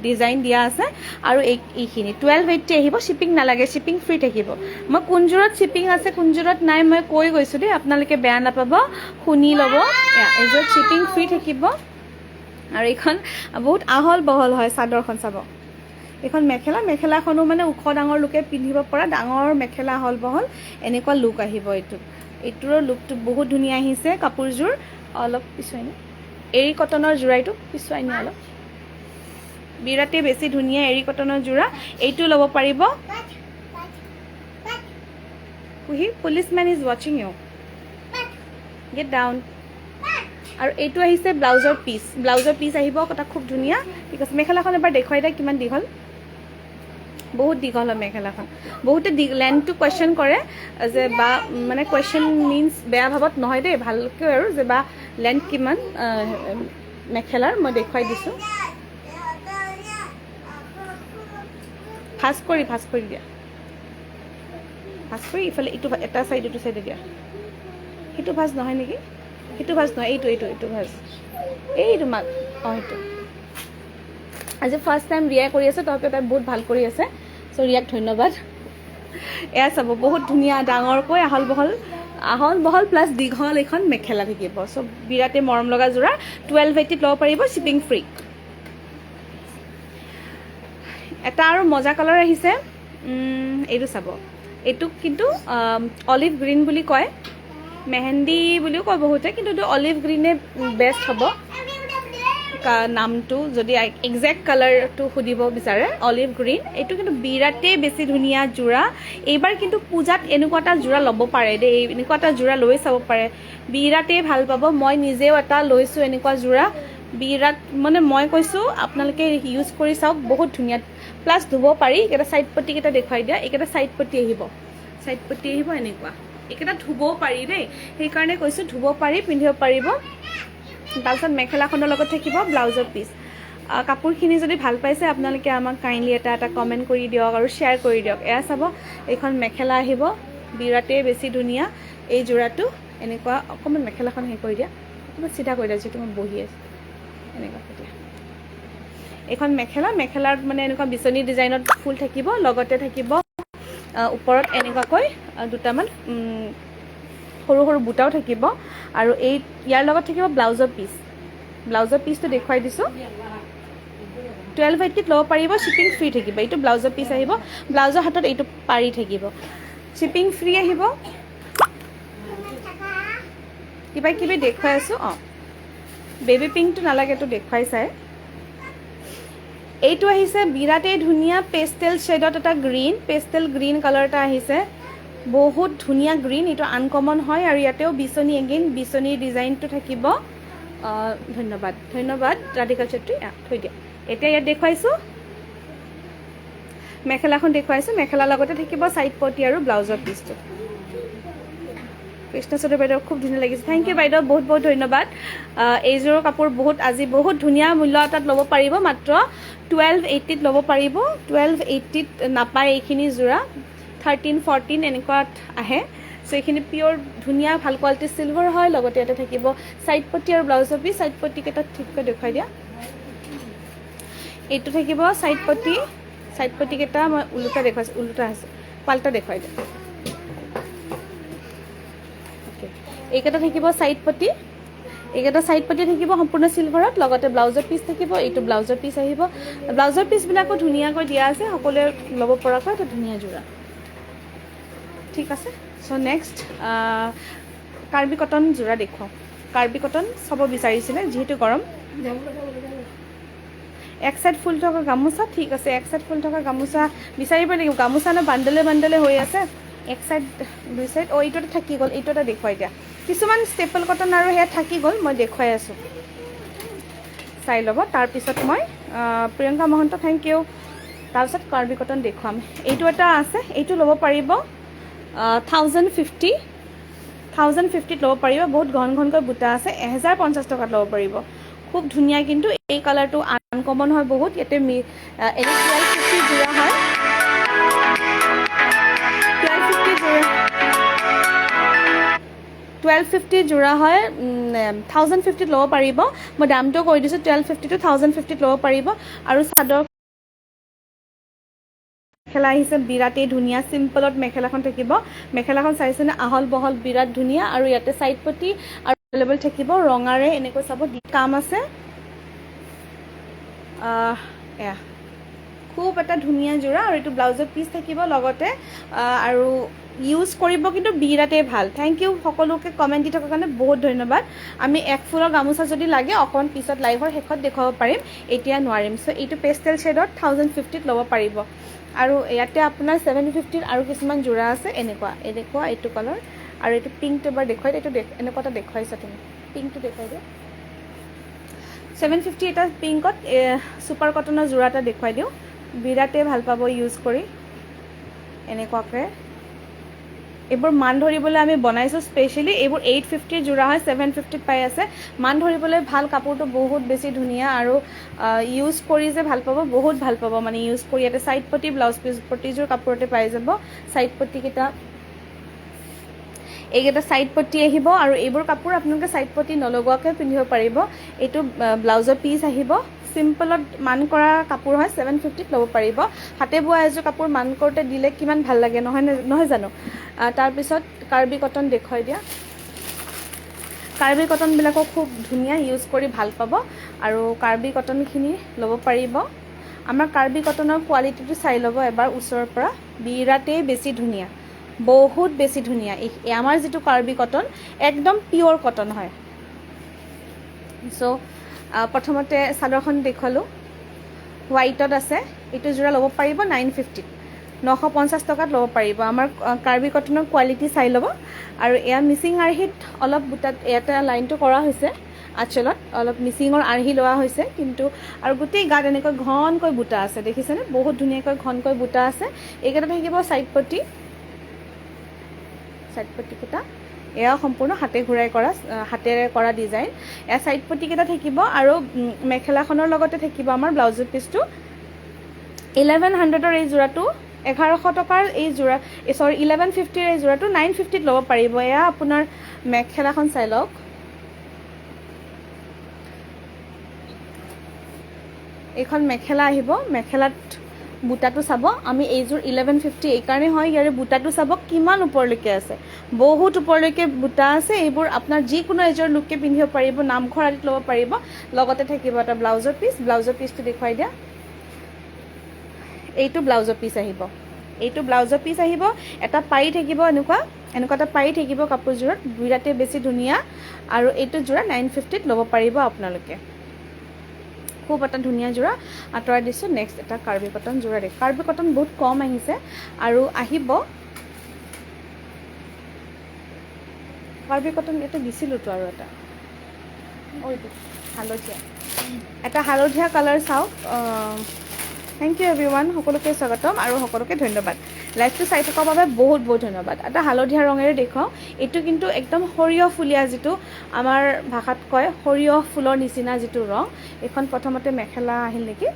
ডিজাইন দিয়া আছে আৰু এইখিনি 1280 আহিব শ্বিপিং নালাগে শ্বিপিং ফ্ৰী থাকিব মই কোনযোৰত শ্বিপিং আছে কোনযোৰত নাই মই কৈ গৈছোঁ দেই আপোনালোকে বেয়া নাপাব শুনি ল'ব এইযোৰত শ্বিপিং ফ্ৰী থাকিব আৰু এইখন বহুত আহল বহল হয় চাদৰখন চাব এখন মেখেলাখনো মানে ওখ ডাঙৰ লোকে পিন্ধিব পৰা ডাঙৰ মেখেলা আহল বহল এনেকুৱা লুক আহিব এইটোৰ লুকটো বহুত ধুনীয়া আহিছে কাপোৰযোৰ অলপ পিছুৱাই নি এৰী কটনৰ জোৰাইটো পিছুৱাই নি অলপ বিৰাটেই বেছি ধুনীয়া এৰী কটনৰ জোৰা এইটো ল'ব পাৰিব পুলিচমেন ইজ ৱাচিং ইউ গেট ডাউন আৰু এইটো আহিছে ব্লাউজৰ পিচ আহিব কথা খুব ধুনীয়া ঠিক আছে মেখেলাখন এবাৰ দেখুৱাই দিয়া কিমান দীঘল বহুত দীঘল হয় মেখেলাখন বহুতে লেন্থটো কুৱেশ্যন কৰে যে বা মানে কুৱেশ্যন মিনছ বেয়া ভাৱত নহয় দেই ভালকৈ আৰু যে বা লেন্থ কিমান মেখেলাৰ মই দেখুৱাই দিছোঁ ফাষ্ট কৰি দিয়া ফাষ্ট কৰি ইফালে ইটো এটা চাইড ইটো চাইডে দিয়া সেইটো ভাজ নহয় নেকি সেইটো ভাজ নহয় এইটো ভাজ এইটো মাক অঁ সেইটো আজি ফাৰ্ষ্ট টাইম ৰিয়াই কৰি আছে তহঁতে তাই বহুত ভাল কৰি আছে চ' ৰিয়াক ধন্যবাদ এয়া চাব বহুত ধুনীয়া ডাঙৰকৈ আহল বহল প্লাছ দীঘল এইখন মেখেলা থাকিব চ' বিৰাটেই মৰম লগা যোৰা 1280 ল'ব পাৰিব শ্বিপিং ফ্ৰী এটা আৰু মজা কালাৰ আহিছে এইটো চাব এইটো কিন্তু অলিভ গ্ৰীণ বুলি কয় মেহেন্দি বুলিও কয় বহুতে কিন্তু এইটো অলিভ গ্ৰীণে বেষ্ট হ'ব নামটো যদি একজেক্ট কালাৰটো সুধিব বিচাৰে অলিভ গ্ৰীণ এইটো কিন্তু বিৰাটেই বেছি ধুনীয়া যোৰা এইবাৰ কিন্তু পূজাত এনেকুৱা এটা যোৰা ল'ব পাৰে দেই এনেকুৱা এটা যোৰা লৈ চাব পাৰে বিৰাটেই ভাল পাব মই নিজেও এটা লৈছোঁ এনেকুৱা যোৰা বিৰাট মানে মই কৈছোঁ আপোনালোকে ইউজ কৰি চাওক বহুত ধুনীয়া প্লাছ ধুব পাৰি এইকেইটা ছাইড পট্টিকেইটা দেখুৱাই দিয়া এইকেইটা ছাইড পট্টি আহিব এনেকুৱা এইকেইটা ধুবও পাৰি দেই সেইকাৰণে কৈছোঁ ধুব পাৰি পিন্ধিব পাৰিব তাৰপিছত মেখেলাখনৰ লগত থাকিব ব্লাউজৰ পিচ কাপোৰখিনি যদি ভাল পাইছে আপোনালোকে আমাক কাইণ্ডলি এটা কমেণ্ট কৰি দিয়ক আৰু শ্বেয়াৰ কৰি দিয়ক এয়া চাব এইখন মেখেলা আহিব বিৰাটেই বেছি ধুনীয়া এই যোৰাটো এনেকুৱা অকণমান মেখেলাখন হেৰি কৰি দিয়া অকণমান চিধা কৰি দিয়া যিহেতু মই বহি আছোঁ এনেকুৱা দিয়া এইখন মেখেলাত মানে এনেকুৱা বিচনী ডিজাইনত ফুল থাকিব লগতে থাকিব ওপৰত এনেকুৱাকৈ দুটামান সৰু সৰু বুটাও থাকিব আৰু ইয়াৰ লগত থাকিব ব্লাউজৰ পিচটো দেখুৱাই দিছোঁ 1280 ল'ব পাৰিব শ্বিপিং ফ্ৰী থাকিব এইটো ব্লাউজৰ পিচ আহিব ব্লাউজৰ হাতত এইটো পাৰি থাকিব শ্বিপিং ফ্ৰী আহিব কিবা দেখুৱাই আছোঁ অঁ বেবী পিংকটো নালাগে এইটো দেখুৱাই চাই এইটো আহিছে বিৰাটেই ধুনীয়া পেষ্টেল শ্বেডত এটা পেষ্টেল গ্ৰীণ কালাৰ এটা আহিছে বহুত ধুনীয়া গ্ৰীণ এইটো আনকমন হয় আৰু ইয়াতেও বিচনীৰ ডিজাইনটো থাকিব ধন্যবাদ ৰাধিকা চেত্ৰী থৈ দিয়া এতিয়া ইয়াত দেখুৱাইছোঁ মেখেলাখন দেখুৱাইছোঁ মেখেলাৰ লগতে থাকিব ছাইড পটি আৰু ব্লাউজৰ পিচটো কৃষ্ণচন্দ্ৰ বাইদেউ খুব ধুনীয়া লাগিছে থেংক ইউ বাইদেউ বহুত বহুত ধন্যবাদ এইযোৰৰ কাপোৰ আজি বহুত ধুনীয়া মূল্য এটাত ল'ব পাৰিব মাত্ৰ 1280 ল'ব পাৰিব 1280 নাপায় এইখিনি যোৰা 13-14 এনেকুৱাত আহে চ' এইখিনি পিয়'ৰ ধুনীয়া ভাল কোৱালিটিৰ চিলভাৰ হয় লগতে ইয়াতে থাকিব ছাইড পটি আৰু ব্লাউজৰ পিচ ছাইড পটিকেইটা ঠিককৈ দেখুৱাই দিয়া এইটো থাকিব ছাইড পটিকেইটা মই ওলোটা আছে পাল্টা দেখুৱাই দিয়া এইকেইটা থাকিব ছাইড পটি থাকিব সম্পূৰ্ণ চিলভাৰত লগতে ব্লাউজৰ পিচ থাকিব এইটো ব্লাউজৰ পিচ আহিব ব্লাউজৰ পিচবিলাকো ধুনীয়াকৈ দিয়া আছে সকলোৱে ল'ব পৰাকৈ এটা ধুনীয়া যোৰা ঠিক আছে চ' নেক্সট কাৰ্বি কটন যোৰা দেখুৱাওঁ কাৰ্বি কটন চাব বিচাৰিছিলে যিহেতু গৰম এক চাইড ফুল থকা গামোচা ঠিক আছে এক চাইড ফুল থকা গামোচা বিচাৰিব লাগিব গামোচা ন বান্ডেলে হৈ আছে এক চাইড দুই চাইড এইটো এটা থাকি গ'ল এইটো এটা দেখুৱাই দিয়া কিছুমান ষ্টেপল কটন আৰু সেয়া থাকি গ'ল মই দেখুৱাই আছোঁ চাই ল'ব তাৰপিছত মই প্ৰিয়ংকা মহন্ত থেংক ইউ তাৰপিছত কাৰ্বি কটন দেখুৱাম এইটো এটা আছে এইটো ল'ব পাৰিব 1050 ল'ব পাৰিব বহুত ঘনকৈ বুটা আছে 1050 টকাত ল'ব পাৰিব খুব ধুনীয়া কিন্তু এই কালাৰটো আনকমন হয় বহুত ইয়াতে 1250 যোৰা হয় 1250 যোৰা হয় 1050 ল'ব পাৰিব মই দামটো কৈ দিছোঁ 1250 to 1050 ল'ব পাৰিব আৰু চাদৰ মেখেলা আহিছে বিৰাটেই ধুনীয়া চিম্পলত মেখেলাখন থাকিব মেখেলাখন চাইছেনে আহল বহল বিৰাট ধুনীয়া আৰু ইয়াতে ছাইড পটি আৰু এভেইলেবল থাকিব ৰঙাৰে এনেকৈ চাব কাম আছে এয়া খুব এটা ধুনীয়া যোৰা আৰু এইটো ব্লাউজৰ পিচ থাকিব লগতে আৰু ইউজ কৰিব কিন্তু বিৰাটেই ভাল থেংক ইউ সকলোকে কমেণ্ট দি থকাৰ কাৰণে বহুত ধন্যবাদ আমি এক ফুলৰ গামোচা যদি লাগে অকণমান পিছত লাইভৰ শেষত দেখুৱাব পাৰিম এতিয়া নোৱাৰিম চ' এইটো পেষ্টেল শ্বেডত 1050 ল'ব পাৰিব আৰু ইয়াতে আপোনাৰ 750 আৰু কিছুমান যোৰা আছে এনেকুৱা এইটো কালাৰ আৰু এইটো পিংকটো এবাৰ দেখুৱাই এইটো এনেকুৱা এটা দেখুৱাইছা তুমি পিংকটো দেখুৱাই দিয়া 750 এটা পিংকত ছুপাৰ কটনৰ যোৰা এটা দেখুৱাই দিওঁ বিৰাটেই ভাল পাব ইউজ কৰি এনেকুৱাকৈ এইবোৰ মান ধৰিবলৈ আমি বনাইছোঁ স্পেচিয়েলি এইবোৰ 850 যোৰা হয় 750 পাই আছে মান ধৰিবলৈ ভাল কাপোৰটো বহুত বেছি ধুনীয়া আৰু ইউজ কৰি যে ভাল পাব বহুত ভাল পাব মানে ইউজ কৰি ইয়াতে ছাইড পটি ব্লাউজ পিচ প্ৰতিযোৰ কাপোৰতে পাই যাব ছাইড পটিকেইটা এইকেইটা ছাইড পটি আহিব আৰু এইবোৰ কাপোৰ আপোনালোকে ছাইড পটি নলগোৱাকৈ পিন্ধিব পাৰিব এইটো ব্লাউজৰ পিচ আহিব চিম্পলত মান কৰা কাপোৰ হয় 750 ল'ব পাৰিব হাতে বোৱা এযোৰ কাপোৰ মান কৰোঁতে দিলে কিমান ভাল লাগে নহয় জানো তাৰপিছত কাৰ্বি কটন দেখুৱাই দিয়া কাৰ্বি কটনবিলাকো খুব ধুনীয়া ইউজ কৰি ভাল পাব আৰু কাৰ্বি কটনখিনি ল'ব পাৰিব আমাৰ কাৰ্বি কটনৰ কোৱালিটিটো চাই ল'ব এবাৰ ওচৰৰ পৰা বিৰাটেই বেছি ধুনীয়া বহুত বেছি ধুনীয়া আমাৰ যিটো কাৰ্বি কটন একদম পিয়'ৰ কটন হয় চ' প্ৰথমতে চাদৰখন দেখুৱালোঁ হোৱাইটত আছে এইটো যোৰা ল'ব পাৰিব 950 950 টকাত ল'ব পাৰিব আমাৰ কাৰ্বি কটনৰ কোৱালিটি চাই ল'ব আৰু এয়া মিচিং আৰ্হিত অলপ বুটাত ইয়াতে লাইনটো কৰা হৈছে আঁচলত অলপ মিচিঙৰ আৰ্হি লোৱা হৈছে কিন্তু আৰু গোটেই গাত এনেকৈ ঘনকৈ বুটা আছে দেখিছেনে বহুত ধুনীয়াকৈ ঘনকৈ বুটা আছে এইকেইটা থাকিব ছাইড পটিকেইটা এয়া সম্পূৰ্ণ হাতেৰে কৰা ডিজাইন এয়া ছাইড পটিকেইটা থাকিব আৰু মেখেলাখনৰ লগতে থাকিব আমাৰ ব্লাউজৰ পিচটো 1100ৰ এই যোৰাটো 1100 টকাৰ এই যোৰা 1150ৰ এই যোৰাটো 950ত ল'ব পাৰিব এয়া আপোনাৰ মেখেলাখন চাই লওক এইখন মেখেলা আহিব মেখেলাত বুটাটো চাব আমি এইযোৰ 1150 এইকাৰণে হয় ইয়াৰে বুটাটো চাব কিমান ওপৰলৈকে আছে বহুত ওপৰলৈকে বুটা আছে এইবোৰ আপোনাৰ যিকোনো এযোৰ লুককে পিন্ধিব পাৰিব নামঘৰ আদিত ল'ব পাৰিব লগতে থাকিব এটা ব্লাউজৰ পিচটো দেখুৱাই দিয়া এইটো ব্লাউজৰ পিচ আহিব এটা পাৰি থাকিব এনেকুৱা এটা পাৰি থাকিব কাপোৰযোৰত বিৰাটেই বেছি ধুনীয়া আৰু এইটো যোৰা 950ত ল'ব পাৰিব আপোনালোকে খুব এটা ধুনীয়া যোৰা আঁতৰাই দিছোঁ নেক্সট এটা কাৰ্বি কটন যোৰা দেখ কাৰ্বি কটন বহুত কম আহিছে আৰু আহিব কাৰ্বি কটন এটা দিছিলোঁতো আৰু এটা হালধীয়া কালাৰ চাওক থেংক ইউ এভৰিৱান সকলোকে স্বাগতম আৰু সকলোকে ধন্যবাদ লাইভটো চাই থকাৰ বাবে বহুত বহুত ধন্যবাদ এটা হালধীয়া ৰঙেৰে দেখুৱাওঁ এইটো কিন্তু একদম সৰিয়হ ফুলীয়া যিটো আমাৰ ভাষাত কয় সৰিয়হ ফুলৰ নিচিনা যিটো ৰং এইখন প্ৰথমতে মেখেলা আহিল নেকি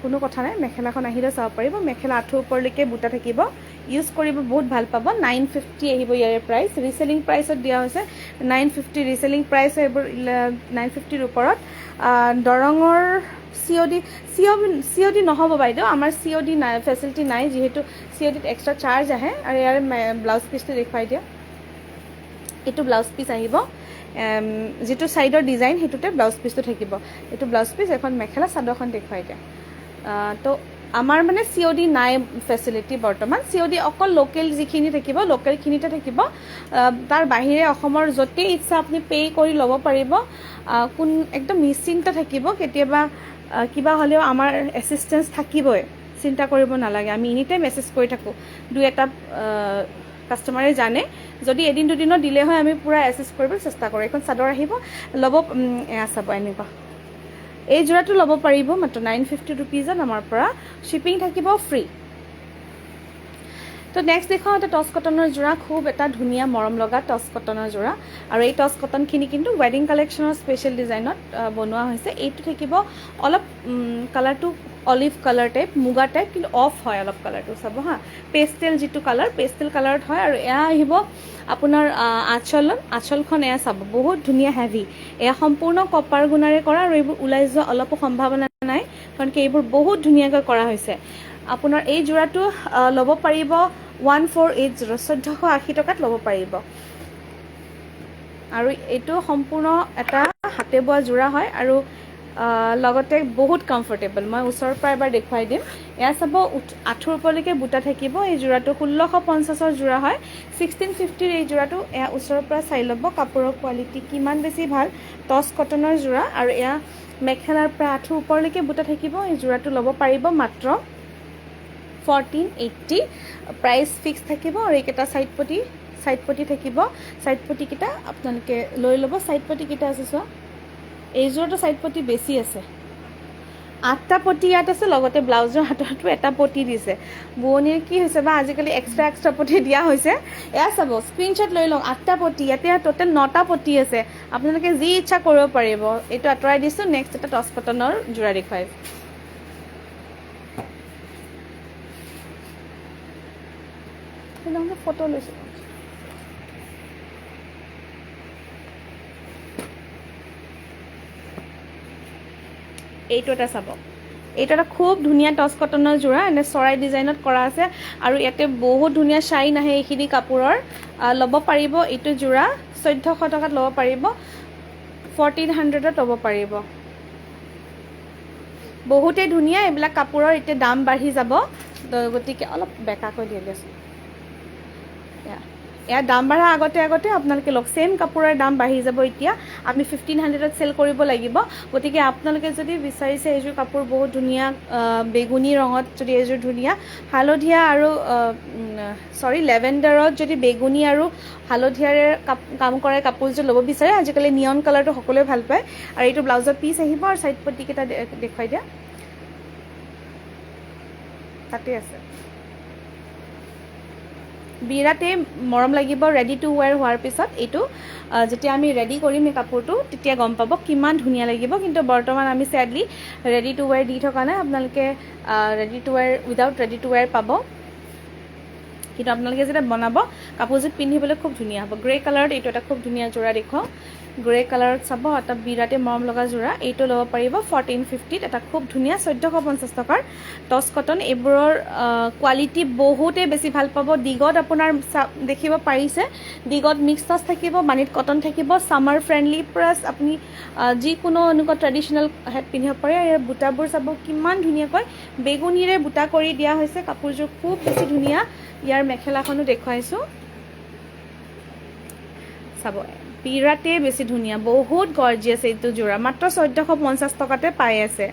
কোনো কথা নাই মেখেলাখন আহিলে চাব পাৰিব মেখেলা আঁঠুৰ ওপৰলৈকে বুটা থাকিব ইউজ কৰিব বহুত ভাল পাব 950 আহিব ইয়াৰে প্ৰাইচ ৰিচেলিং প্ৰাইচত দিয়া হৈছে 950 ৰিচেলিং প্ৰাইচ এইবোৰ 950ৰ ওপৰত দৰঙৰ COD নহ'ব বাইদেউ আমাৰ COD নাই ফেচিলিটি নাই যিহেতু CODত এক্সট্ৰা চাৰ্জ আহে আৰু ইয়াৰ ব্লাউজ পিচটো দেখুৱাই দিয়া এইটো ব্লাউজ পিচ আহিব যিটো ছাইডৰ ডিজাইন সেইটোতে ব্লাউজ পিচটো থাকিব এইটো ব্লাউজ পিচ এখন মেখেলা চাদৰখন দেখুৱাই দিয়া তো আমাৰ মানে COD নাই ফেচিলিটি বৰ্তমান COD অকল লোকেল যিখিনি থাকিব লোকেলখিনিতে থাকিব তাৰ বাহিৰে অসমৰ য'তেই ইচ্ছা আপুনি পে' কৰি ল'ব পাৰিব একদম নিশ্চিন্ত থাকিব কেতিয়াবা কিবা হ'লেও আমাৰ এছিষ্টেঞ্চ থাকিবই চিন্তা কৰিব নালাগে আমি এনি টাইম মেছেজ কৰি থাকোঁ দুই এটা কাষ্টমাৰে জানে যদি এদিন দুদিনত দিলে হয় আমি পূৰা এছিষ্ট কৰিবলৈ চেষ্টা কৰোঁ এখন চাদৰ আহিব ল'ব এয়া চাব এনেকুৱা এই যোৰাটো ল'ব পাৰিব মাত্ৰ 950 ৰুপিজত আমাৰ পৰা শ্বিপিং থাকিব ফ্ৰী তো নেক্সট দেখুৱাওঁ এটা টচ কটনৰ যোৰা খুব এটা ধুনীয়া মৰম লগা টচ কটনৰ যোৰা আৰু এই টচ কটনখিনি কিন্তু ৱেডিং কালেকশ্যনৰ স্পেচিয়েল ডিজাইনত বনোৱা হৈছে এইটো থাকিব অলপ কালাৰটো অলিভ কালাৰ টাইপ মুগা টাইপ কিন্তু অফ হয় অলপ কালাৰটো চাব হা পেষ্টেল যিটো কালাৰ পেষ্টেল কালাৰত হয় আৰু এয়া আহিব আপোনাৰ আঁচলখন এয়া চাব বহুত ধুনীয়া হেভি এয়া সম্পূৰ্ণ কপাৰ গুণাৰে কৰা আৰু এইবোৰ ওলাই যোৱা অলপো সম্ভাৱনা নাই কাৰণ কি এইবোৰ বহুত ধুনীয়াকৈ কৰা হৈছে আপোনাৰ এই যোৰাটো ল'ব পাৰিব 1480 1480 টকাত ল'ব পাৰিব আৰু এইটো সম্পূৰ্ণ এটা হাতে বোৱা যোৰা হয় আৰু লগতে বহুত কমফৰ্টেবল মই ওচৰৰ পৰা এবাৰ দেখুৱাই দিম এয়া চাব আঁঠুৰ ওপৰলৈকে বুটা থাকিব এই যোৰাটো 1650ৰ যোৰা হয় 1650ৰ এই যোৰাটো এয়া ওচৰৰ পৰা চাই ল'ব কাপোৰৰ কোৱালিটি কিমান বেছি ভাল টচ কটনৰ যোৰা আৰু এয়া মেখেলাৰ পৰা আঁঠুৰ ওপৰলৈকে বুটা থাকিব এই যোৰাটো ল'ব পাৰিব মাত্ৰ 1480 প্ৰাইচ ফিক্স থাকিব আৰু এইকেইটা ছাইড পটি থাকিব ছাইড পটিকেইটা আপোনালোকে লৈ ল'ব ছাইড পটিকেইটা আছে চোৱা এইযোৰতো ছাইড পটি বেছি আছে 8টা পটি ইয়াত আছে, লগতে ব্লাউজৰ হাততো এটা পটি দিছে। বোৱনীৰ কি হৈছে বা আজিকালি এক্সট্ৰা পটি দিয়া হৈছে। এয়া চাব, স্ক্ৰীনশ্বট লৈ লওক। 8টা পটি, ইয়াতে টোটেল 9টা পটি আছে। আপোনালোকে যি ইচ্ছা কৰিব পাৰিব। এইটো আঁতৰাই দিছোঁ। নেক্সট এটা টচ কটনৰ যোৰা দেখুৱাই। ফটো লৈছোঁ। এইটো এটা চাব, এইটো এটা খুব ধুনীয়া টচ কটনৰ যোৰা, এনে চৰাই ডিজাইনত কৰা আছে আৰু ইয়াতে বহুত ধুনীয়া শ্বাইন আহে এইখিনি কাপোৰৰ। ল'ব পাৰিব এইটো যোৰা 1400 টকাত ল'ব পাৰিব, 1400ত ল'ব পাৰিব। বহুতেই ধুনীয়া এইবিলাক কাপোৰৰ। এতিয়া দাম বাঢ়ি যাব, গতিকে অলপ বেকাকৈ দিয়ে দিয়াচোন। ইয়াৰ দাম বাঢ়া আগতে আপোনালোকে লওক। ছেম কাপোৰৰ দাম বাঢ়ি যাব। এতিয়া আমি 1500ত চেল কৰিব লাগিব। গতিকে আপোনালোকে যদি বিচাৰিছে এইযোৰ কাপোৰ বহুত ধুনীয়া, বেগুনী ৰঙত যদি এইযোৰ ধুনীয়া, হালধীয়া আৰু লেভেণ্ডাৰত যদি বেগুনী আৰু হালধীয়াৰে কাম কৰে কাপোৰযোৰ ল'ব বিচাৰে, আজিকালি নিয়ন কালাৰটো সকলোৱে ভাল পায়। আৰু এইটো ব্লাউজৰ পিচ আহিব আৰু ছাইড পটিকেইটা দেখুৱাই দিয়া, তাতে আছে। বিৰাটেই মৰম লাগিব ৰেডি টু ৱেৰ হোৱাৰ পিছত। এইটো যেতিয়া আমি ৰেডি কৰিম এই কাপোৰটো, তেতিয়া গম পাব কিমান ধুনীয়া লাগিব। কিন্তু বৰ্তমান আমি ছেডলি ৰেডি টু ৱেৰ দি থকা নাই। আপোনালোকে ready to ৱেৰ without ready to ৱেৰ পাব। কিন্তু আপোনালোকে যেতিয়া বনাব, কাপোৰযোৰ পিন্ধিবলৈ খুব ধুনীয়া হ'ব। গ্ৰে কালাৰত এইটো এটা খুব ধুনীয়া যোৰা দেখুৱাওঁ। গ্ৰে কালাৰত চাব, এটা বিৰাটেই মৰম লগা যোৰা। এইটো ল'ব পাৰিব 1450ত। এটা খুব ধুনীয়া 1450 টকাৰ টচ কটন। এইবোৰৰ কোৱালিটি বহুতেই বেছি ভাল পাব। দিগত আপোনাৰ দেখিব পাৰিছে, দিগত মিক্স টচ থাকিব, মানিত কটন থাকিব। ছামাৰ ফ্ৰেণ্ডলি প্লাছ আপুনি যিকোনো এনেকুৱা ট্ৰেডিশ্যনেল হেড পিন্ধিব পাৰে। ইয়াৰ বুটাবোৰ চাব কিমান ধুনীয়াকৈ বেগুনীৰে বুটা কৰি দিয়া হৈছে। কাপোৰযোৰ খুব বেছি ধুনীয়া। ইয়াৰ মেখেলাখনো দেখুৱাইছোঁ, চাব বিৰাটেই বেছি ধুনীয়া, বহুত গৰ্জিয়াছ। এইটো যোৰা মাত্ৰ 1450 টকাতে পাই আছে।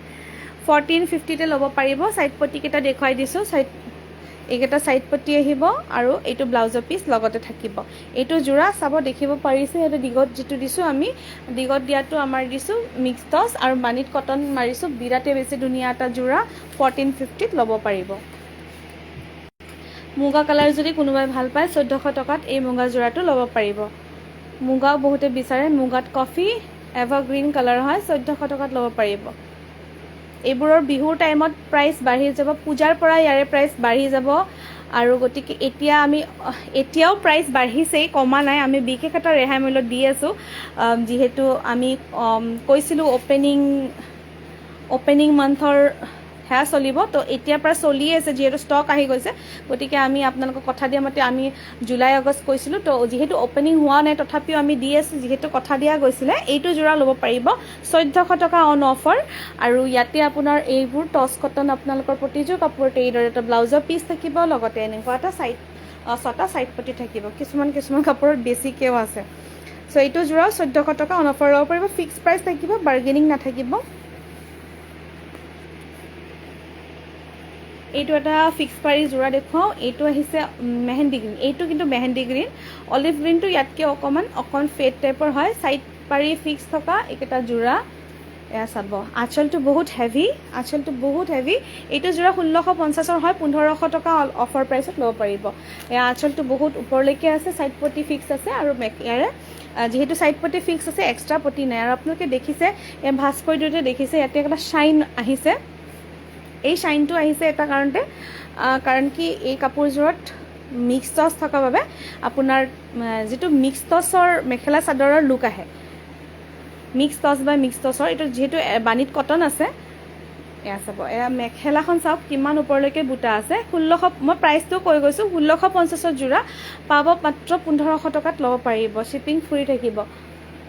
1450তে ল'ব পাৰিব। ছাইড পটিকেইটা দেখুৱাই দিছোঁ। এইকেইটা ছাইড পটি আহিব আৰু এইটো ব্লাউজৰ পিচ লগতে থাকিব। এইটো যোৰা চাব, দেখিব পাৰিছে, এইটো দিগত যিটো দিছোঁ আমি, দিগত দিয়াটো আমাৰ দিছোঁ মিক্স টচ আৰু মানিত কটন মাৰিছোঁ। বিৰাটেই বেছি ধুনীয়া এটা যোৰা, 1450ত ল'ব পাৰিব। মুগা কালাৰ যদি কোনোবাই ভাল পায়, 1400 টকাত এই মুগা যোৰাটো ল'ব পাৰিব। মুগাও বহুতে বিচাৰে, মুগাত কফি এভাৰগ্ৰীণ কালাৰ হয়, 1400 টকাত ল'ব পাৰিব। এইবোৰৰ বিহুৰ টাইমত প্ৰাইচ বাঢ়ি যাব, পূজাৰ পৰা ইয়াৰে প্ৰাইচ বাঢ়ি যাব। আৰু গতিকে এতিয়াও প্ৰাইচ বাঢ়িছেই, কমা নাই। আমি বিশেষ এটা ৰেহাই মূল্যত দি আছোঁ। যিহেতু আমি কৈছিলোঁ অপেনিং মান্থৰ সেয়া চলিব, তো এতিয়াৰ পৰা চলিয়ে আছে। যিহেতু ষ্টক আহি গৈছে, গতিকে আমি আপোনালোকক কথা দিয়া মতে আমি জুলাই আগষ্ট কৈছিলোঁ। তো যিহেতু অপেনিং হোৱা নাই, তথাপিও আমি দি আছোঁ, যিহেতু কথা দিয়া গৈছিলে। এইটো যোৰা ল'ব পাৰিব 1400 টকা অন অফাৰ। আৰু ইয়াতে আপোনাৰ এইবোৰ টচ কটন, আপোনালোকৰ প্ৰতিযোৰ কাপোৰতে এইদৰে এটা ব্লাউজৰ পিচ থাকিব, লগতে এনেকুৱা এটা ছটা ছাইড পটি থাকিব। কিছুমান কাপোৰত বেছিকৈও আছে। চ' এইটো যোৰা 1400 টকা অন অফাৰ ল'ব পাৰিব। ফিক্স প্ৰাইচ থাকিব, বাৰ্গেনিং নাথাকিব। এইটো এটা ফিক্স প্ৰাইচ যোৰা দেখুৱাওঁ। এইটো আহিছে মেহেন্দি গ্ৰীণ। এইটো কিন্তু মেহেন্দি গ্ৰীণ, অলিভ গ্ৰীণটো ইয়াতকৈ অকণ ফেড টাইপৰ হয়। ছাইড পাৰি ফিক্স থকা এইকেইটা যোৰা। এয়া চাব, আঁচলটো বহুত হেভি, এইটো যোৰা 1650ৰ হয়, 1500 টকা অফাৰ প্ৰাইচত ল'ব পাৰিব। এয়া আঁচলটো বহুত ওপৰলৈকে আছে, ছাইড পটি ফিক্স আছে। আৰু ইয়াৰে যিহেতু ছাইড পটি ফিক্স আছে, এক্সট্ৰা পটি নাই। আৰু আপোনালোকে দেখিছে, এই ভাঁজ কৰি দিওঁতে দেখিছে ইয়াতে এটা শ্বাইন আহিছে। এই শ্বাইনটো আহিছে এটা কাৰণতে, কাৰণ কি এই কাপোৰযোৰত মিক্স টচ থকাৰ বাবে আপোনাৰ যিটো মিক্স টচৰ মেখেলা চাদৰৰ লুক আহে। মিক্স টচৰ এইটো যিহেতু বাণীত কটন আছে। এয়া চাব, এয়া মেখেলাখন চাওক কিমান ওপৰলৈকে বুটা আছে। 1600, মই প্ৰাইচটো কৈ গৈছোঁ, 1650ৰ যোৰা পাব মাত্ৰ 1500 টকাত ল'ব পাৰিব। শ্বিপিং ফ্ৰী থাকিব।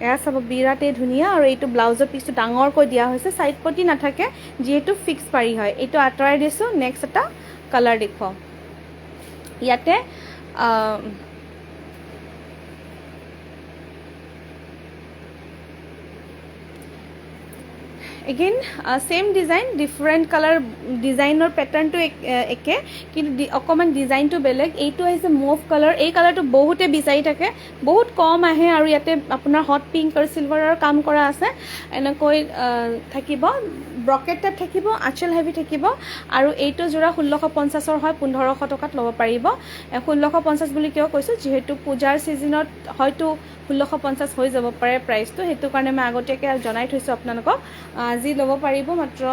এয়া চাব, বিৰাটেই ধুনীয়া। আৰু এইটো ব্লাউজৰ পিচটো ডাঙৰকৈ দিয়া হৈছে, ছাইড পটি নাথাকে, যিহেতু ফিক্স পাৰি হয়। এইটো আঁতৰাই দিছোঁ। নেক্সট এটা কালাৰ দেখুৱাওঁ। ইয়াতে again same design, different colour. ডিজাইনৰ পেটাৰ্ণটো একে, কিন্তু অকণমান ডিজাইনটো বেলেগ। এইটো আহিছে মুভ কালাৰ। এই কালাৰটো বহুতে বিচাৰি থাকে, বহুত কম আহে। আৰু ইয়াতে আপোনাৰ হট পিংক আৰু চিলভাৰৰ কাম কৰা আছে। এনেকৈ থাকিব, ব্ৰকেট টাইপ থাকিব, আঁচল হেভি থাকিব আৰু এইটো যোৰা 1650 হয়, 1500 টকাত ল'ব পাৰিব। 1650 বুলি কিয় কৈছোঁ, যিহেতু পূজাৰ ছিজনত হয়তো 1650 হৈ যাব পাৰে প্ৰাইচটো, সেইটো কাৰণে মই আগতীয়াকৈ জনাই থৈছোঁ আপোনালোকক। আজি ল'ব পাৰিব মাত্ৰ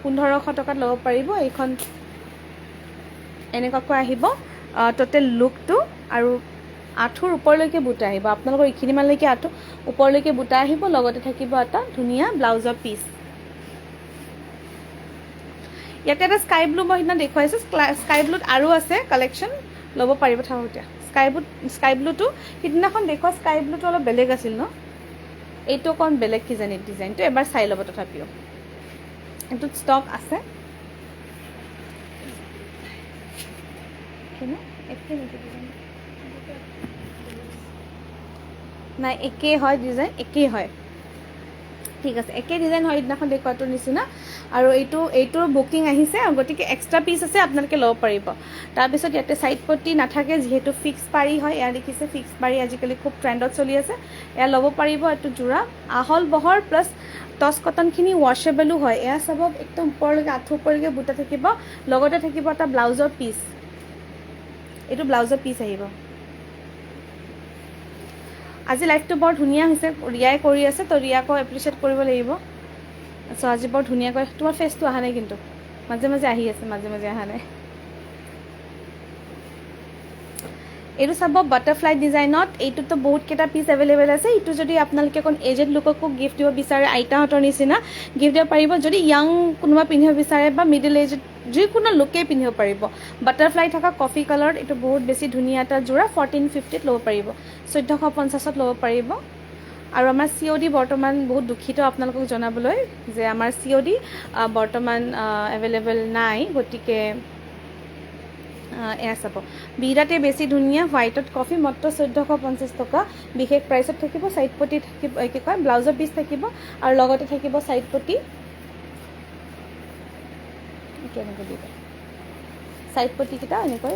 1500 টকাত ল'ব পাৰিব। এইখন এনেকুৱাকৈ আহিব টোটেল লুকটো, আৰু আঁঠুৰ ওপৰলৈকে বুটা আহিব, আপোনালোকৰ এইখিনিমানলৈকে আঁঠু ওপৰলৈকে বুটা আহিব, লগতে থাকিব এটা ধুনীয়া ব্লাউজৰ পিচ। ইয়াতে এটা স্কাই ব্লু মই সিদিনা দেখুৱাইছোঁ, স্কাই ব্লুত আৰু আছে কালেকশ্যন, ল'ব পাৰিব থাকোঁতে। স্কাই ব্লুটো সিদিনাখন দেখুওৱা স্কাই ব্লুটো অলপ বেলেগ আছিল ন, এইটো অকণ বেলেগ কিজানি ডিজাইনটো, এবাৰ চাই ল'ব তথাপিও। এইটোত ষ্টক আছে নাই, একেই হয় ডিজাইন, একেই হয়, ঠিক আছে, একেই ডিজাইন হয় সিদিনাখন দেখুৱাটোৰ নিচিনা। আৰু এইটোৰ বুকিং আহিছে, গতিকে এক্সট্ৰা পিচ আছে, আপোনালোকে ল'ব পাৰিব। তাৰপিছত ইয়াতে ছাইড পট্টি নাথাকে, যিহেতু ফিক্স পাৰি হয়, এয়া দেখিছে ফিক্স পাৰি আজিকালি খুব ট্ৰেণ্ডত চলি আছে, এয়া ল'ব পাৰিব। এইটো যোৰা আহল বহৰ প্লাছ টচ কটনখিনি ৱাশ্বেবলো হয়। এয়া চাব, একদম ওপৰলৈকে আঁঠু ওপৰলৈকে বুটা থাকিব, লগতে থাকিব এটা ব্লাউজৰ পিচ, এইটো ব্লাউজৰ পিচ আহিব। আজি লাইফটো বৰ ধুনীয়া হৈছে, ৰিয়াই কৰি আছে, তো ৰিয়াকো এপ্ৰিচিয়েট কৰিব লাগিব। চ' আজি বৰ ধুনীয়াকৈ, তোমাৰ ফেচটো অহা নাই কিন্তু, মাজে মাজে আহি আছে, মাজে মাজে অহা নাই। এইটো চাব বাটাৰফ্লাই ডিজাইনত, এইটোতো বহুতকেইটা পিচ এভেইলেবল আছে। এইটো যদি আপোনালোকে অকণ এজেড লুককো গিফ্ট দিব বিচাৰে, আইতাহঁতৰ নিচিনা গিফ্ট দিব পাৰিব। যদি য়াং কোনোবা পিন্ধিব বিচাৰে বা মিডিল এজড যিকোনো লুকেই পিন্ধিব পাৰিব। বাটাৰফ্লাই থকা কফি কালাৰত এইটো বহুত বেছি ধুনীয়া এটা যোৰা, 1450ত ল'ব পাৰিব, 1450ত ল'ব পাৰিব। আৰু আমাৰ COD বৰ্তমান বহুত দুখিত আপোনালোকক জনাবলৈ যে আমাৰ COD বৰ্তমান এভেইলেবল নাই, গতিকে এয়া চাব, বিৰাটেই বেছি ধুনীয়া হোৱাইটত কফি, মাত্ৰ 1450 টকা। বিশেষ প্ৰাইচত থাকিব। ছাইড পট্টি থাকিব, কি কয়, ব্লাউজৰ পিচ থাকিব, আৰু লগতে থাকিব ছাইড পট্টি, কেনেকৈ দিব, ছাইড পট্টিকেইটা এনেকৈ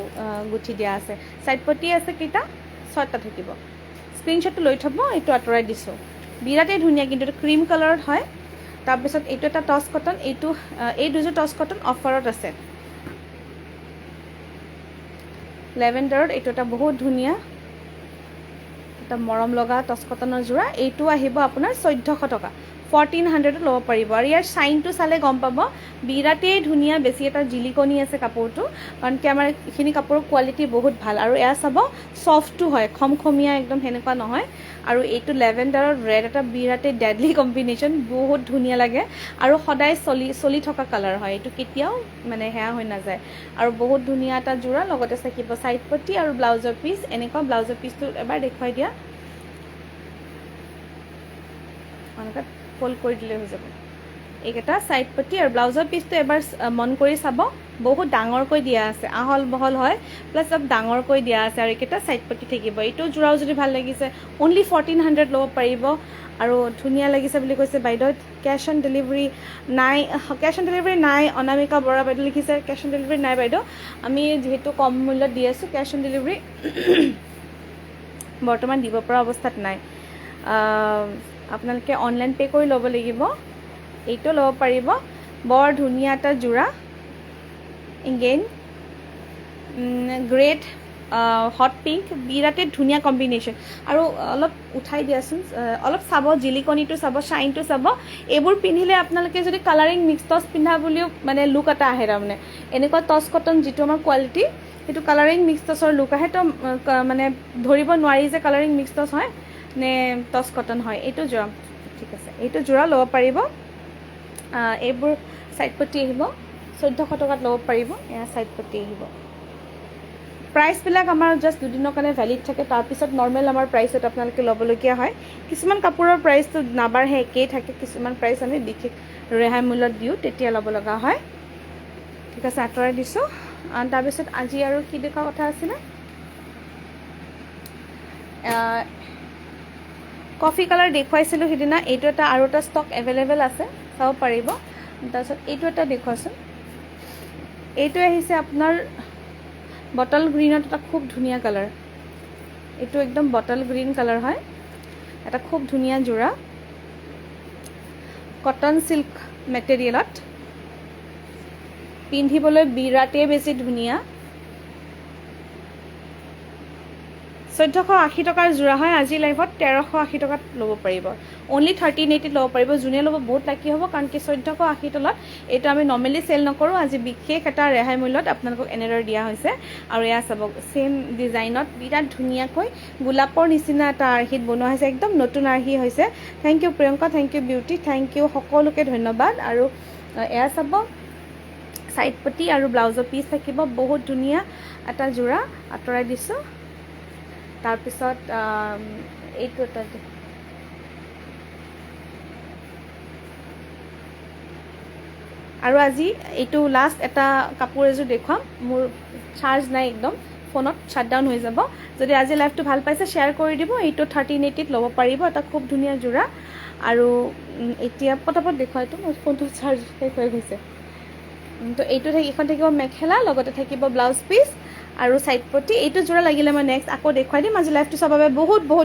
গুঠি দিয়া আছে। ছাইড পট্টি আছে কেইটা, 6টা থাকিব। স্ক্ৰীনশ্বটটো লৈ থ'ব, এইটো আঁতৰাই দিছোঁ, বিৰাটেই ধুনীয়া, কিন্তু এইটো ক্ৰীম কালাৰত হয়। তাৰপিছত এইটো এটা টচ কটন, এই দুযোৰ টচ কটন অফাৰত আছে। লেভেণ্ডাৰত এইটো এটা বহুত ধুনীয়া, এটা মৰম লগা টচ কটনৰ যোৰা। এইটো আহিব আপোনাৰ 1400 টকা, 1400ত ল'ব পাৰিব। আৰু ইয়াৰ শ্বাইনটো চালে গম পাব, বিৰাটেই ধুনীয়া, বেছি এটা জিলিকনি আছে কাপোৰটো, কাৰণ কি আমাৰ এইখিনি কাপোৰৰ কোৱালিটি বহুত ভাল। আৰু এয়া চাব, ছফ্টটো হয়, খমখমীয়া একদম সেনেকুৱা নহয়। আৰু এইটো লেভেণ্ডাৰত ৰেড এটা বিৰাটেই ডেডলি কম্বিনেশ্যন, বহুত ধুনীয়া লাগে, আৰু সদায় চলি থকা কালাৰ হয়, এইটো কেতিয়াও মানে সেয়া হৈ নাযায়। আৰু বহুত ধুনীয়া এটা যোৰা, লগতে থাকিব ছাইড পট্টি আৰু ব্লাউজৰ পিচ। এনেকুৱা ব্লাউজৰ পিচটো এবাৰ দেখুৱাই দিয়া, এনেকৈ ফল্ড কৰি দিলে হৈ যাব। এইকেইটা ছাইড পট্টি আৰু ব্লাউজৰ পিচটো এবাৰ মন কৰি চাব, বহুত ডাঙৰকৈ দিয়া আছে, আহল বহল হয়, প্লাছ অলপ ডাঙৰকৈ দিয়া আছে, আৰু এইকেইটা ছাইড পট্টি থাকিব। এইটো যোৰাও যদি ভাল লাগিছে, অনলি 1400 ল'ব পাৰিব। আৰু ধুনীয়া লাগিছে বুলি কৈছে বাইদেউ। কেছ অন ডেলিভাৰী নাই, কেছ অন ডেলিভাৰী নাই। অনামিকা বৰা বাইদেউ লিখিছে কেছ অন ডেলিভাৰী নাই বাইদেউ, আমি যিহেতু কম মূল্যত দি আছোঁ, কেছ অন ডেলিভাৰী বৰ্তমান দিব পৰা অৱস্থাত নাই। আপোনালোকে অনলাইন পে' কৰি ল'ব লাগিব। এইটো ল'ব পাৰিব, বৰ ধুনীয়া এটা যোৰা, এগেইন গ্ৰেট হট পিংক, বিৰাটেই ধুনীয়া কম্বিনেশ্যন। আৰু অলপ উঠাই দিয়াচোন, অলপ চাব, জিলিকনিটো চাব, শ্বাইনটো চাব। এইবোৰ পিন্ধিলে আপোনালোকে যদি কালাৰিং মিক্স টচ পিন্ধা বুলিও মানে লুক এটা আহে, তাৰমানে এনেকুৱা টচ কটন যিটো আমাৰ কোৱালিটি, সেইটো কালাৰিং মিক্স টচৰ লুক আহে। তো মানে ধৰিব নোৱাৰি যে কালাৰিং মিক্স টচ হয় নে টচ কটন হয়। এইটো যোৰা, ঠিক আছে, এইটো যোৰা ল'ব পাৰিব। এইবোৰ ছাইড পট্টি আহিব, 1400 টকাত ল'ব পাৰিব। এয়া ছাইড পট্টি আহিব। প্ৰাইচবিলাক আমাৰ জাষ্ট দুদিনৰ কাৰণে ভেলিড থাকে, তাৰপিছত নৰ্মেল আমাৰ প্ৰাইচত আপোনালোকে ল'বলগীয়া হয়। কিছুমান কাপোৰৰ প্ৰাইচটো নাবাঢ়ে, একেই থাকে, কিছুমান প্ৰাইচ আমি বিশেষ ৰেহাই মূল্যত দিওঁ, তেতিয়া ল'ব লগা হয়। ঠিক আছে, আঁতৰাই দিছোঁ। তাৰপিছত আজি আৰু কি দেখা কথা আছিলে, কফি কালাৰ দেখুৱাইছিলোঁ সিদিনা, এইটো এটা আৰু এটা ষ্টক এভেইলেবল আছে, চাব পাৰিব। তাৰপিছত এইটো এটা দেখুৱাচোন, এইটো আহিছে আপোনাৰ বটল গ্ৰীণত, এটা খুব ধুনীয়া কালাৰ, এইটো একদম বটল গ্ৰীণ কালাৰ হয়, এটা খুব ধুনীয়া যোৰা, কটন চিল্ক মেটেৰিয়েলত পিন্ধিবলৈ বিৰাটেই বেছি ধুনীয়া 1480 টকাৰ যোৰা হয় আজি লাইভত 1380 টকাত ল'ব পাৰিব অনলি 1380 ল'ব পাৰিব যোনে ল'ব বহুত লাকি হ'ব কাৰণ কি 1480 তলত এইটো আমি নৰ্মেলি চেল নকৰোঁ আজি বিশেষ এটা ৰেহাই মূল্যত আপোনালোকক এনেদৰে দিয়া হৈছে আৰু এয়া চাব সেম ডিজাইনত বিৰাট ধুনীয়াকৈ গোলাপৰ নিচিনা এটা আৰ্হিত বনোৱা হৈছে একদম নতুন আৰ্হি হৈছে thank you Priyanka thank you Beauty thank you সকলোকে ধন্যবাদ আৰু এয়া চাব সাইড পটি আৰু ব্লাউজৰ পিচ থাকিব বহুত ধুনীয়া এটা যোৰা আঁতৰাই দিছোঁ তাৰপিছত এইটো এটা আৰু আজি এইটো লাষ্ট এটা কাপোৰ এযোৰ দেখুৱাম মোৰ চাৰ্জ নাই একদম ফোনত শ্বাটডাউন হৈ যাব যদি আজি লাইভটো ভাল পাইছে শ্বেয়াৰ কৰি দিব এইটো 1380 ল'ব পাৰিব এটা খুব ধুনীয়া যোৰা আৰু এতিয়া পটাপট দেখুৱাই এইটো মোৰ ফোনটো চাৰ্জ শেষ হৈ গৈছে তো এইটো এইখন থাকিব মেখেলা লগতে থাকিব ব্লাউজ পিচ আৰু সাইড পটি এইটো যোৰা লাগিলে মই নেক্সট আকৌ দেখুৱাই দিম আজি লাইভটো চাবৰ বাবে বহুত বহুত